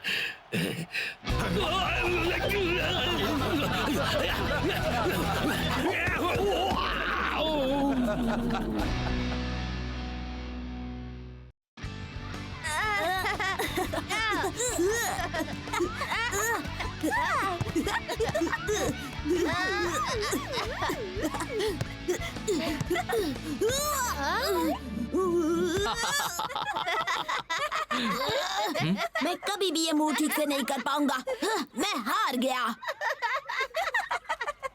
मैं कभी भी ये मूव ठीक से नहीं कर पाऊंगा। मैं हार गया।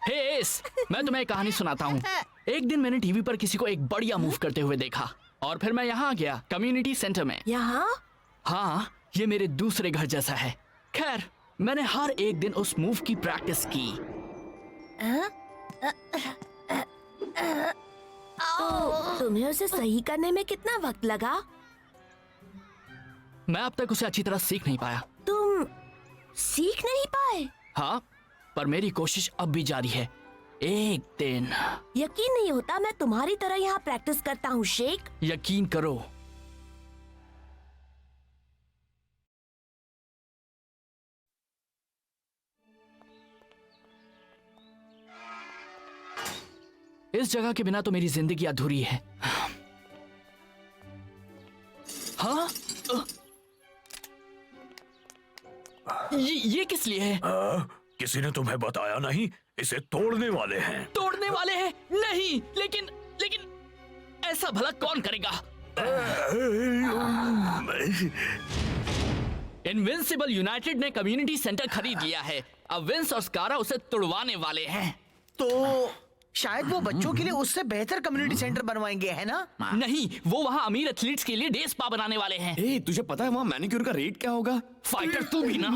हे एस, मैं तुम्हें एक कहानी सुनाता हूँ। एक दिन मैंने टीवी पर किसी को एक बढ़िया मूव करते हुए देखा और फिर मैं यहाँ आ गया कम्युनिटी सेंटर में। यहाँ? हाँ, ये मेरे दूसरे घर जैसा है। खैर, मैंने हर एक दिन उस मूव की प्रैक्टिस की। तुम्हें उसे सही करने में कितना वक्त लगा? मैं अब तक उसे अच्छी तरह सीख नहीं पाया। तुम सीख नहीं पाए? हाँ, पर मेरी कोशिश अब भी जारी है। एक दिन। यकीन नहीं होता मैं तुम्हारी तरह यहाँ प्रैक्टिस करता हूँ शेख। यकीन करो। इस जगह के बिना तो मेरी जिंदगी अधूरी है। हाँ? ये किस लिए है? किसी ने तुम्हें बताया नहीं? इसे तोड़ने वाले हैं। तोड़ने वाले हैं? नहीं, लेकिन ऐसा भला कौन करेगा? इनविंसिबल यूनाइटेड ने कम्युनिटी सेंटर खरीद लिया है। अब विंस और स्कारा उसे तुड़वाने वाले हैं। तो शायद वो बच्चों के लिए उससे बेहतर कम्युनिटी सेंटर बनवाएंगे, है ना? नहीं, वो वहाँ अमीर एथलीट्स के लिए डे स्पा बनाने वाले हैं। ए, तुझे पता है वहाँ मैनिक्योर का रेट क्या होगा? फाइटर तू भी ना।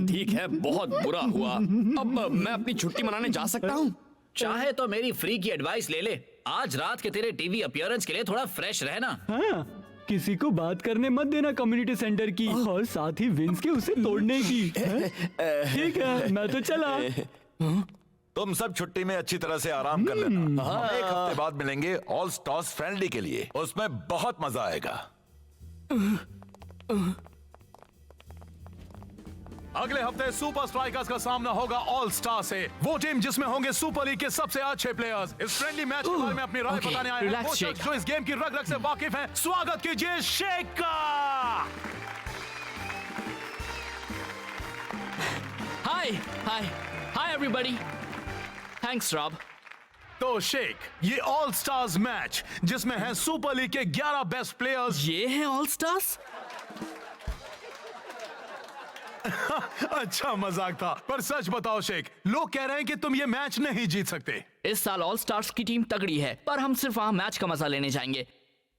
ठीक है, बहुत बुरा हुआ। अब मैं अपनी छुट्टी मनाने जा सकता हूँ? चाहे तो मेरी फ्री की एडवाइस ले ले। आज रात के तेरे टीवी अपीयरेंस के लिए थोड़ा फ्रेश रहना। हाँ, किसी को बात करने मत देना कम्युनिटी सेंटर की और साथ ही विंस के उसे तोड़ने की। ठीक है, मैं तो चला। तुम सब छुट्टी में अच्छी तरह से आराम कर लेना। हम एक हफ्ते बाद मिलेंगे ऑल स्टार्स फ्रेंडली के लिए। उसमें बहुत मजा आएगा। अगले हफ्ते सुपर स्ट्राइकर्स का सामना होगा ऑल स्टार से। वो टीम जिसमें होंगे सुपर लीग के सबसे अच्छे प्लेयर्स। इस फ्रेंडली मैच के बारे में अपनी राय बताने आए हैं वो शख्स जो इस गेम की रग रग से वाकिफ हैं। स्वागत कीजिए शेख का। Hi everybody. Thanks Rob. तो शेख, ये ऑल स्टार्स मैच जिसमें हैं सुपर लीग के 11 बेस्ट प्लेयर्स। ये हैं ऑल स्टार्स? अच्छा मजाक था, पर सच बताओ शेख, लोग कह रहे हैं कि तुम ये मैच नहीं जीत सकते। इस साल ऑल स्टार्स की टीम तगड़ी है, पर हम सिर्फ वहाँ मैच का मजा लेने जाएंगे।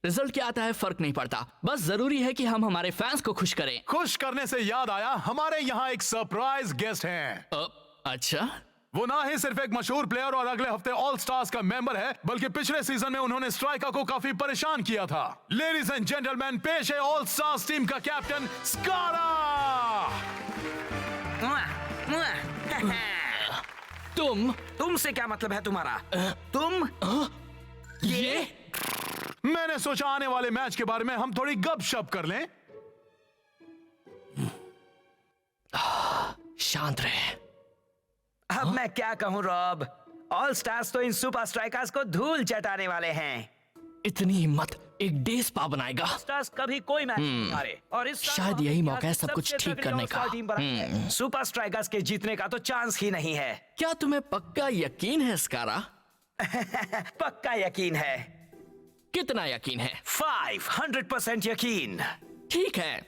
रिजल्ट क्या आता है फर्क नहीं पड़ता, बस जरूरी है कि हम हमारे फैंस को खुश करें। खुश करने से याद आया, हमारे यहाँ एक सरप्राइज गेस्ट हैं। अच्छा? वो ना ही सिर्फ एक मशहूर प्लेयर और अगले हफ्ते ऑल स्टार्स का मेंबर है, बल्कि पिछले सीजन में उन्होंने स्ट्राइकर को काफी परेशान किया था। लेडीज एंड जेंटलमैन, पेश है ऑल स्टार्स टीम का कैप्टन स्कारा। तुमसे क्या मतलब है तुम्हारा? तुम ये मैंने सोचा आने वाले मैच के बारे में हम थोड़ी गपशप कर लें। शांत रहे। अब मैं क्या कहूं रॉब, ऑल स्टार्स तो इन सुपर स्ट्राइकर्स को धूल चटाने वाले हैं। इतनी हिम्मत, एक डे स्पा बनाएगा। स्टार्स कभी कोई मैच नहीं हारे और इस शायद यही मौका है सब कुछ ठीक करने का। सुपर स्ट्राइकर्स के जीतने का तो चांस ही नहीं है। क्या तुम्हें पक्का यकीन है स्कारा? पक्का यकीन है। कितना यकीन है? 500% यकीन। ठीक है,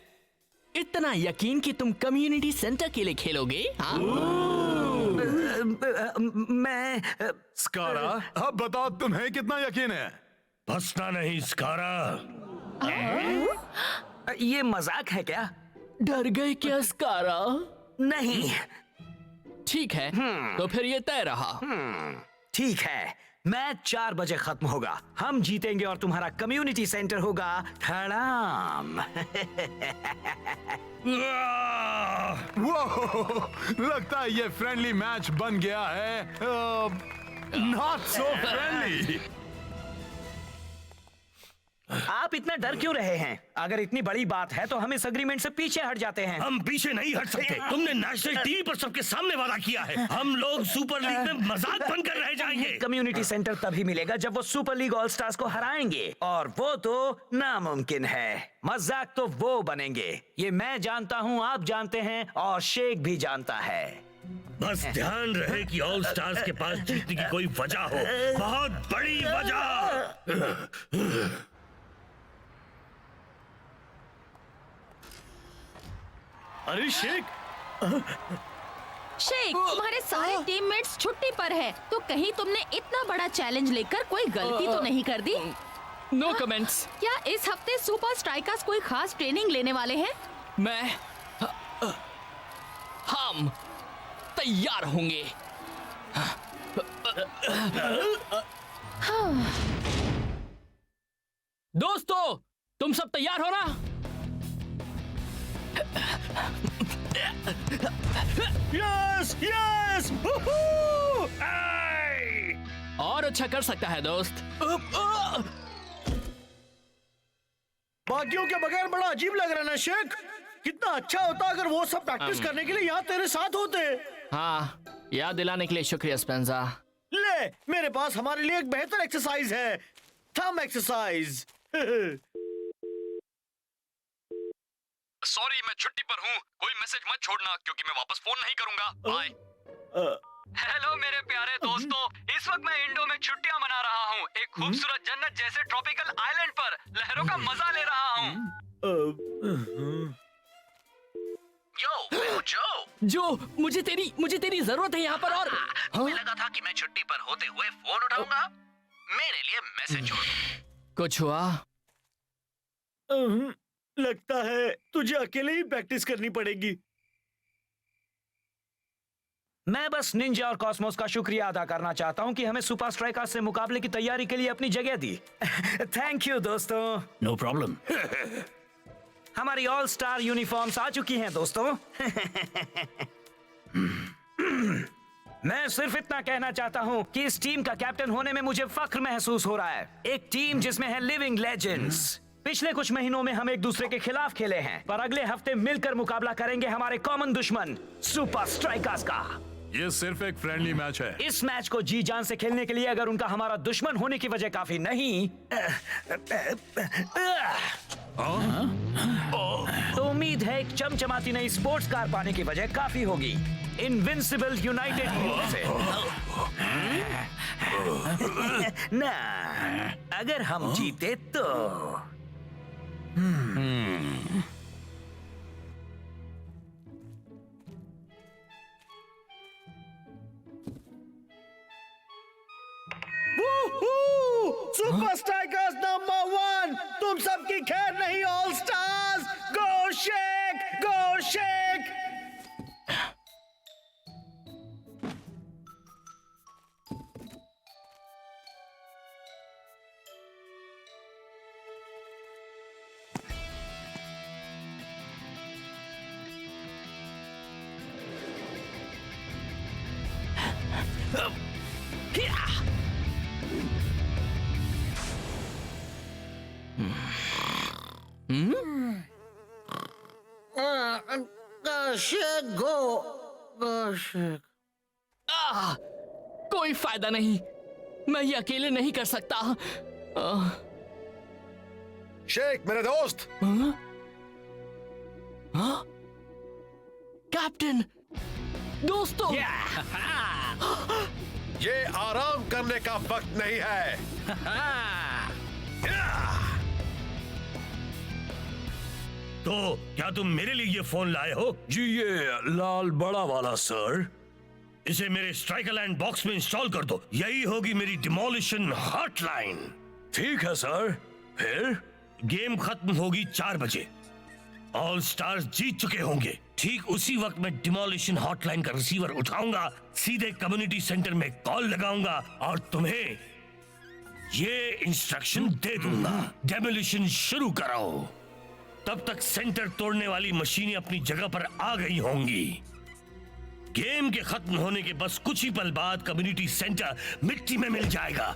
इतना यकीन कि तुम कम्युनिटी सेंटर के लिए खेलोगे? हाँ? मैं स्कारा, अब बताओ तुम्हें कितना यकीन है? फंसना नहीं स्कारा। ये मजाक है क्या? डर गए क्या स्कारा? नहीं। ठीक है, तो फिर ये तय रहा। ठीक है, मैच 4 बजे खत्म होगा। हम जीतेंगे और तुम्हारा कम्युनिटी सेंटर होगा धड़ाम। वो लगता है ये फ्रेंडली मैच बन गया है। Not so friendly. आप इतना डर क्यों रहे हैं? अगर इतनी बड़ी बात है तो हम इस एग्रीमेंट से पीछे हट जाते हैं। हम पीछे नहीं हट सकते। तुमने नेशनल टीवी पर सबके सामने वादा किया है। हम लोग सुपर लीग में मजाक बनकर रह जाएंगे। कम्युनिटी सेंटर तभी मिलेगा जब वो सुपर लीग ऑल स्टार्स को हराएंगे, और वो तो नामुमकिन है। मजाक तो वो बनेंगे, ये मैं जानता हूँ, आप जानते हैं, और शेख भी जानता है। बस ध्यान रहे कि ऑल स्टार्स के पास जीतने की कोई वजह हो, बहुत बड़ी वजह। अरे शेख, तुम्हारे सारे टीममेट्स छुट्टी पर है, तो कहीं तुमने इतना बड़ा चैलेंज लेकर कोई गलती तो नहीं कर दी? No comments. क्या इस हफ्ते सुपर स्ट्राइकर्स कोई खास ट्रेनिंग लेने वाले हैं? हम तैयार होंगे। दोस्तों, तुम सब तैयार हो ना? यस यस, और अच्छा कर सकता है दोस्त। बाकियों के बगैर बड़ा अजीब लग रहा है ना शेख। कितना अच्छा होता अगर वो सब प्रैक्टिस करने के लिए यहाँ तेरे साथ होते। हाँ, याद दिलाने के लिए शुक्रिया स्पेंजा। ले, मेरे पास हमारे लिए एक बेहतर एक्सरसाइज है, थंब एक्सरसाइज। सॉरी, मैं छुट्टी पर हूँ। कोई मैसेज मत छोड़ना क्योंकि मैं वापस फोन नहीं करूंगा। बाय। हेलो मेरे प्यारे दोस्तों, इस वक्त मैं इंडो में छुट्टियां मना रहा हूँ, एक खूबसूरत जन्नत जैसे ट्रॉपिकल आइलैंड पर लहरों का मजा ले रहा हूँ। जो मुझे तेरी जरूरत है यहाँ पर। और हमें लगा था कि मैं छुट्टी पर होते हुए फोन उठाऊंगा। मेरे लिए मैसेज छोड़ दो। कुछ हुआ? लगता है तुझे अकेले ही प्रैक्टिस करनी पड़ेगी। मैं बस निंजा और कॉस्मोस का शुक्रिया अदा करना चाहता हूं कि हमें सुपर स्ट्राइकर्स से मुकाबले की तैयारी के लिए अपनी जगह दी। थैंक यू दोस्तों। No problem. हमारी ऑल स्टार यूनिफॉर्म्स आ चुकी हैं दोस्तों। मैं सिर्फ इतना कहना चाहता हूं कि इस टीम का कैप्टन होने में मुझे फख्र महसूस हो रहा है। एक टीम जिसमें है लिविंग लेजेंड्स। पिछले कुछ महीनों में हम एक दूसरे के खिलाफ खेले हैं, पर अगले हफ्ते मिलकर मुकाबला करेंगे हमारे कॉमन दुश्मन सुपर स्ट्राइकर्स का। ये सिर्फ एक फ्रेंडली मैच है। इस मैच को जी जान से खेलने के लिए अगर उनका हमारा दुश्मन होने की वजह काफी नहीं तो उम्मीद है एक चमचमाती नई स्पोर्ट्स कार पाने की वजह काफी होगी इनविंसिबल यूनाइटेड टीम से। ना, अगर हम जीते तो सुपर स्ट्राइकर्स नंबर 1, तुम सबकी खैर नहीं ऑल स्टार्स। गो शेक, गो शेक। कोई फायदा नहीं, मैं ये अकेले नहीं कर सकता। शेख मेरे दोस्त। कैप्टन, दोस्तों। ये आराम करने का वक्त नहीं है। तो क्या तुम मेरे लिए ये फोन लाए हो? जी, ये लाल बड़ा वाला सर। इसे मेरे स्ट्राइकर लैंड बॉक्स में इंस्टॉल कर दो। यही होगी मेरी डिमोलिशन हॉटलाइन। ठीक है सर। फिर गेम खत्म होगी 4 बजे। ऑल स्टार्स जीत चुके होंगे। ठीक उसी वक्त मैं डिमोलिशन हॉटलाइन का रिसीवर उठाऊंगा, सीधे कम्युनिटी सेंटर में कॉल लगाऊंगा और तुम्हें ये इंस्ट्रक्शन दे दूंगा, डेमोलिशन शुरू कराओ। तब तक सेंटर तोड़ने वाली मशीनें अपनी जगह पर आ गई होंगी। गेम के खत्म होने के बस कुछ ही पल बाद कम्युनिटी सेंटर मिट्टी में मिल जाएगा।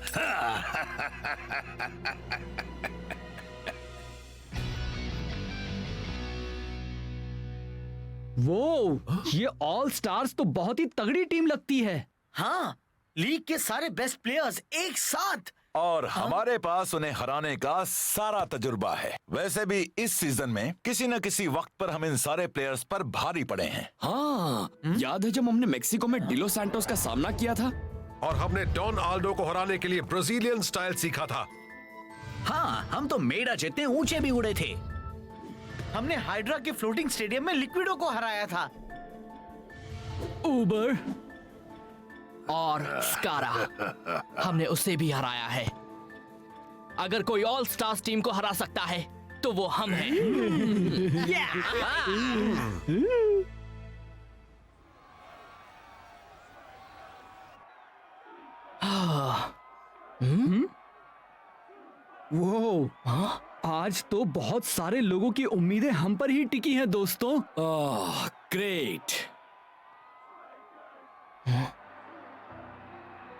वो ये ऑल स्टार्स तो बहुत ही तगड़ी टीम लगती है। हाँ, लीग के सारे बेस्ट प्लेयर्स एक साथ। और हमारे पास उन्हें हराने का सारा तजुर्बा है। वैसे भी इस सीजन में किसी न किसी वक्त पर हम इन सारे प्लेयर्स पर भारी पड़े हैं। हाँ, याद है जब हमने मेक्सिको में डिलो सैंटोस का सामना किया था? और हमने डॉन आल्डो को हराने के लिए ब्राजीलियन स्टाइल सीखा था। हाँ, हम तो मेडा जितने ऊंचे भी उड़े थे। हमने हाइड्रा के फ्लोटिंग स्टेडियम में लिक्विडो को हराया था। ऊबर और स्कारा, हमने उसे भी हराया है। अगर कोई ऑल स्टार्स टीम को हरा सकता है तो वो हम हैं। वो आज तो बहुत सारे लोगों की उम्मीदें हम पर ही टिकी हैं दोस्तों। ग्रेट।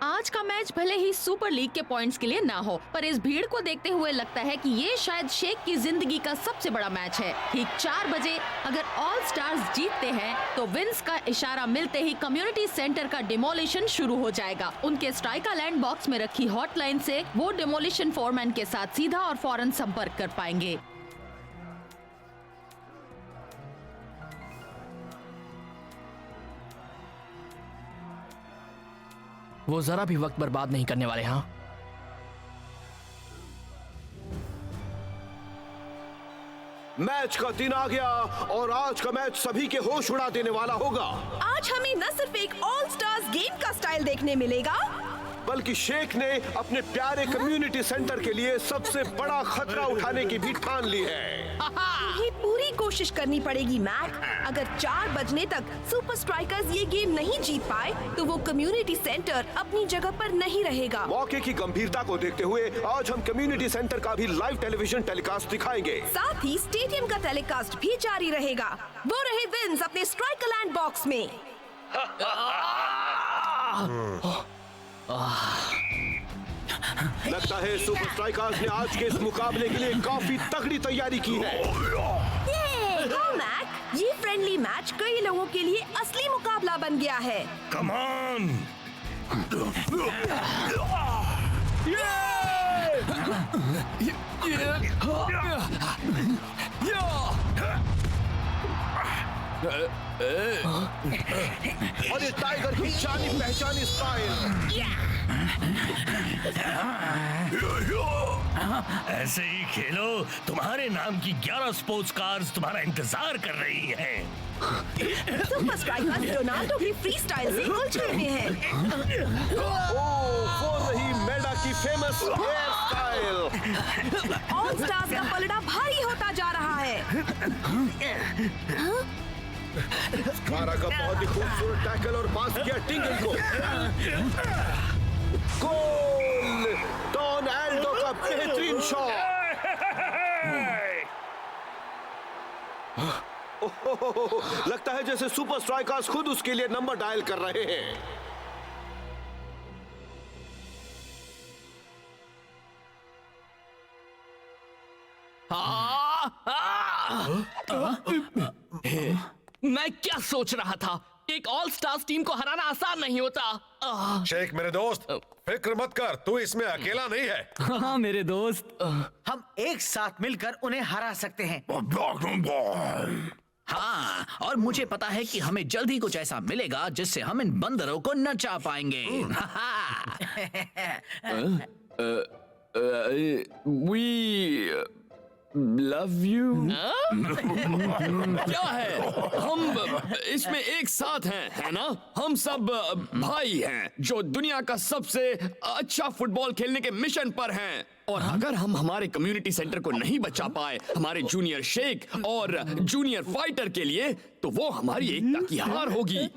आज का मैच भले ही सुपर लीग के पॉइंट्स के लिए ना हो, पर इस भीड़ को देखते हुए लगता है कि ये शायद शेख की जिंदगी का सबसे बड़ा मैच है। ठीक 4 बजे अगर ऑल स्टार्स जीतते हैं तो विंस का इशारा मिलते ही कम्युनिटी सेंटर का डिमोलिशन शुरू हो जाएगा। उनके स्ट्राइका लैंड बॉक्स में रखी हॉटलाइन से वो डिमोलिशन फोरमैन के साथ सीधा और फौरन संपर्क कर पाएंगे। वो जरा भी वक्त बर्बाद नहीं करने वाले। हाँ, मैच का दिन आ गया और आज का मैच सभी के होश उड़ा देने वाला होगा। आज हमें न सिर्फ एक ऑल स्टार्स गेम का स्टाइल देखने मिलेगा, बल्कि शेख ने अपने प्यारे कम्युनिटी सेंटर के लिए सबसे बड़ा खतरा उठाने की भी ठान ली है। तुम्हें पूरी कोशिश करनी पड़ेगी मैक। अगर 4 बजने तक सुपर स्ट्राइकर्स ये गेम नहीं जीत पाए तो वो कम्युनिटी सेंटर अपनी जगह पर नहीं रहेगा। मौके की गंभीरता को देखते हुए आज हम कम्युनिटी सेंटर का भी लाइव टेलीविजन टेलीकास्ट दिखाएंगे। साथ ही स्टेडियम का टेलीकास्ट भी जारी रहेगा। वो रहे विंस अपने स्ट्राइकर लैंड बॉक्स में। लगता है सुपर स्ट्राइकर्स ने आज के इस मुकाबले के लिए काफी तगड़ी तैयारी की है। हाँ मैक, ये फ्रेंडली मैच कई लोगों के लिए असली मुकाबला बन गया है। Come on. और ये टाइगर की जानी पहचानी स्टाइल। ऐसे ही खेलो, तुम्हारे नाम की 11 स्पोर्ट्स कार्स तुम्हारा इंतजार कर रही हैं। सुपर स्ट्राइकर्स रोनाल्डो की फ्री स्टाइल से उलझे हुए हैं। वो रही मेडा की famous hair style. All stars का पलड़ा भारी होता जा रहा है। स्कारा का बहुत ही खूबसूरत टैकल और पास किया टिंगल को। गोल! डॉन एल्डो का बेहतरीन शॉट। लगता है जैसे सुपर स्ट्राइकर्स खुद उसके लिए नंबर डायल कर रहे हैं। मैं क्या सोच रहा था, एक ऑल स्टार्स टीम को हराना आसान नहीं होता। शेख मेरे दोस्त, फिक्र मत कर, तू इसमें अकेला नहीं है। हाँ मेरे दोस्त, हम एक साथ मिलकर उन्हें हरा सकते हैं। हाँ, और मुझे पता है कि हमें जल्द ही कुछ ऐसा मिलेगा जिससे हम इन बंदरों को नचा पाएंगे। We love you। क्या है, हम इसमें एक साथ हैं, है ना? हम सब भाई हैं जो दुनिया का सबसे अच्छा फुटबॉल खेलने के मिशन पर हैं। और अगर हम हमारे कम्युनिटी सेंटर को नहीं बचा पाए हमारे जूनियर शेख और जूनियर फाइटर के लिए, तो वो हमारी एकता की हार होगी।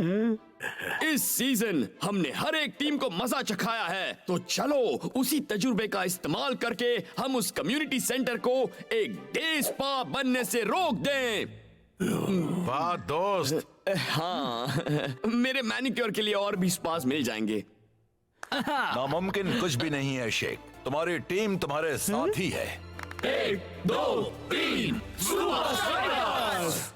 इस सीजन हमने हर एक टीम को मजा चखाया है, तो चलो उसी तजुर्बे का इस्तेमाल करके हम उस कम्युनिटी सेंटर को एक डे स्पा बनने से रोक दें। वाह दोस्त। हाँ, मेरे मैनिक्योर के लिए और भी स्पास मिल जाएंगे। नामुमकिन कुछ भी नहीं है शेख, तुम्हारी टीम तुम्हारे साथ ही है। 1, 2, 3 सुपर स्ट्राइकर्स।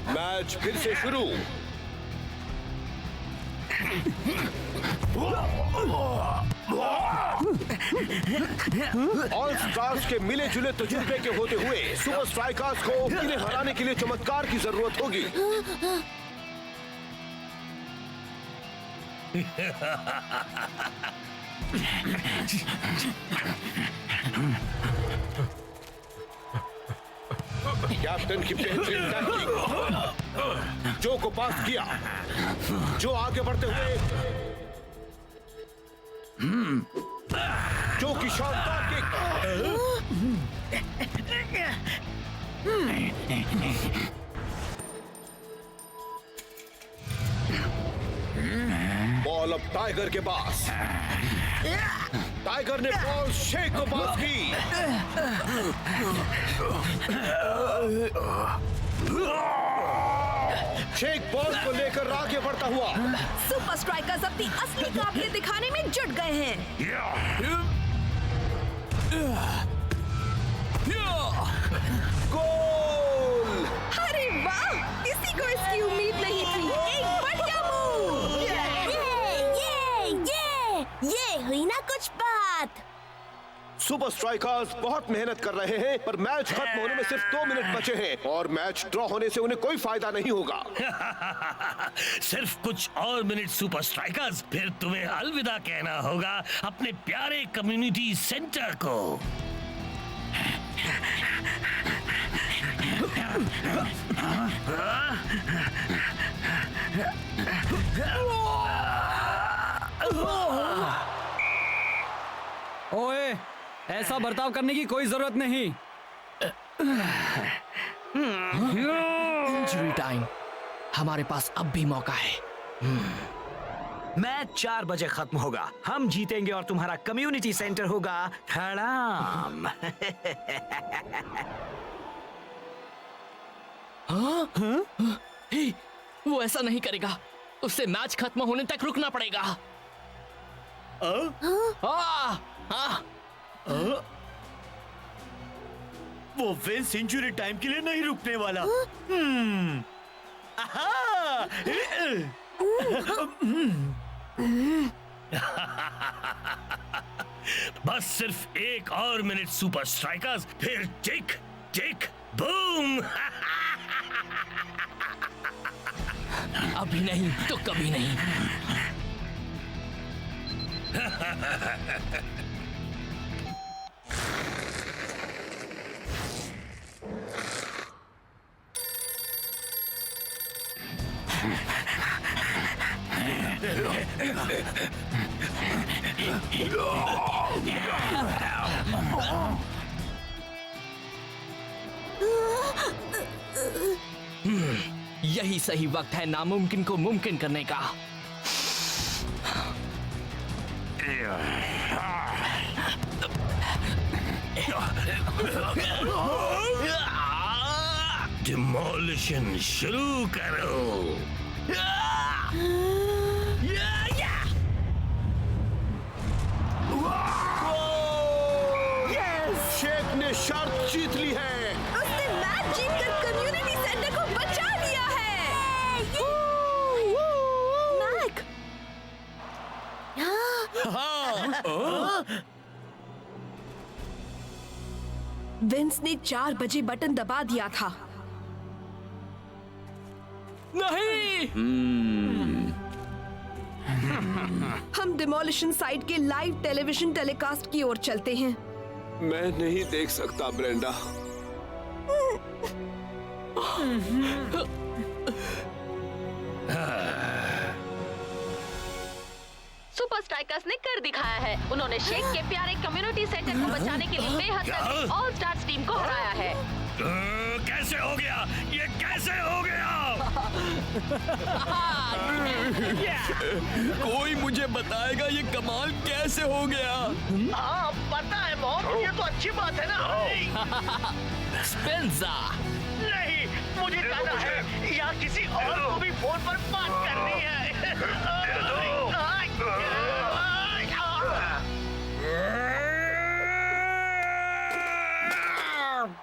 मैच फिर से शुरू। ऑल स्टार्स के मिले जुले तजुर्बे के होते हुए सुपर स्ट्राइकर्स को इन्हें हराने के लिए चमत्कार की जरूरत होगी। कैप्टन की बेहतरीन टैकलिंग, जो को पास किया, जो आगे बढ़ते हुए जो की शानदार बॉल अब टाइगर के पास। टाइगर ने बॉल शेख को पास की। शेख बॉल को लेकर आगे बढ़ता हुआ। सुपर स्ट्राइकर्स अपनी असली काबिलियत दिखाने में जुट गए हैं। गोल! अरे वाह, किसी को इसकी उम्मीद नहीं थी। एक बढ़िया मूव। ये हुई ना कुछ बात। सुपर स्ट्राइकर्स बहुत मेहनत कर रहे हैं, पर मैच खत्म होने में सिर्फ 2 मिनट बचे हैं और मैच ड्रॉ होने से उन्हें कोई फायदा नहीं होगा। सिर्फ कुछ और मिनट सुपर स्ट्राइकर्स, फिर तुम्हें अलविदा कहना होगा अपने प्यारे कम्युनिटी सेंटर को। ओए, ऐसा बर्ताव करने की कोई जरूरत नहीं। इंजरी टाइम, हमारे पास अब भी मौका है। मैच 4 बजे खत्म होगा, हम जीतेंगे और तुम्हारा कम्युनिटी सेंटर होगा धड़ाम। हे, वो ऐसा नहीं करेगा, उससे मैच खत्म होने तक रुकना पड़ेगा। वो विंस इंजरी टाइम के लिए नहीं रुकने वाला। बस सिर्फ एक और मिनट सुपर स्ट्राइकर्स, फिर टिक टिक बूम। अभी नहीं तो कभी नहीं। यही सही वक्त है नामुमकिन को मुमकिन करने का। डिमोलिशन शुरू करो। शेख ने शर्त जीत ली है। उसने मैच जीतकर कम्युनिटी सेंटर को बचा लिया है। मैक। विंस ने 4 बजे बटन दबा दिया था। नहीं। हम डिमोलिशन साइट के लाइव टेलीविजन टेलीकास्ट की ओर चलते हैं। मैं नहीं देख सकता ब्रेंडा। सुपर स्ट्राइकर्स ने कर दिखाया है। उन्होंने शेख के प्यारे कम्युनिटी सेंटर को बचाने के लिए बेहद तगड़ी ऑल स्टार्स टीम को हराया है। कैसे हो गया? ये कैसे हो गया? कोई मुझे बताएगा ये कमाल कैसे हो गया? हाँ पता है मॉम, ये तो अच्छी बात है ना। स्पेंजा, नहीं, मुझे जाना है या किसी और को भी फोन पर बात करनी है।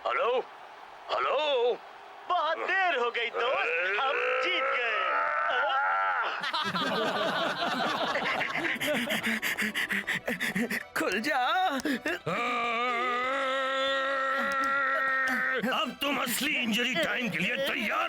हेलो हेलो, बहुत देर हो गई दोस्त, हम जीत गए। खुल जा। अब तुम असली इंजरी टाइम के लिए तैयार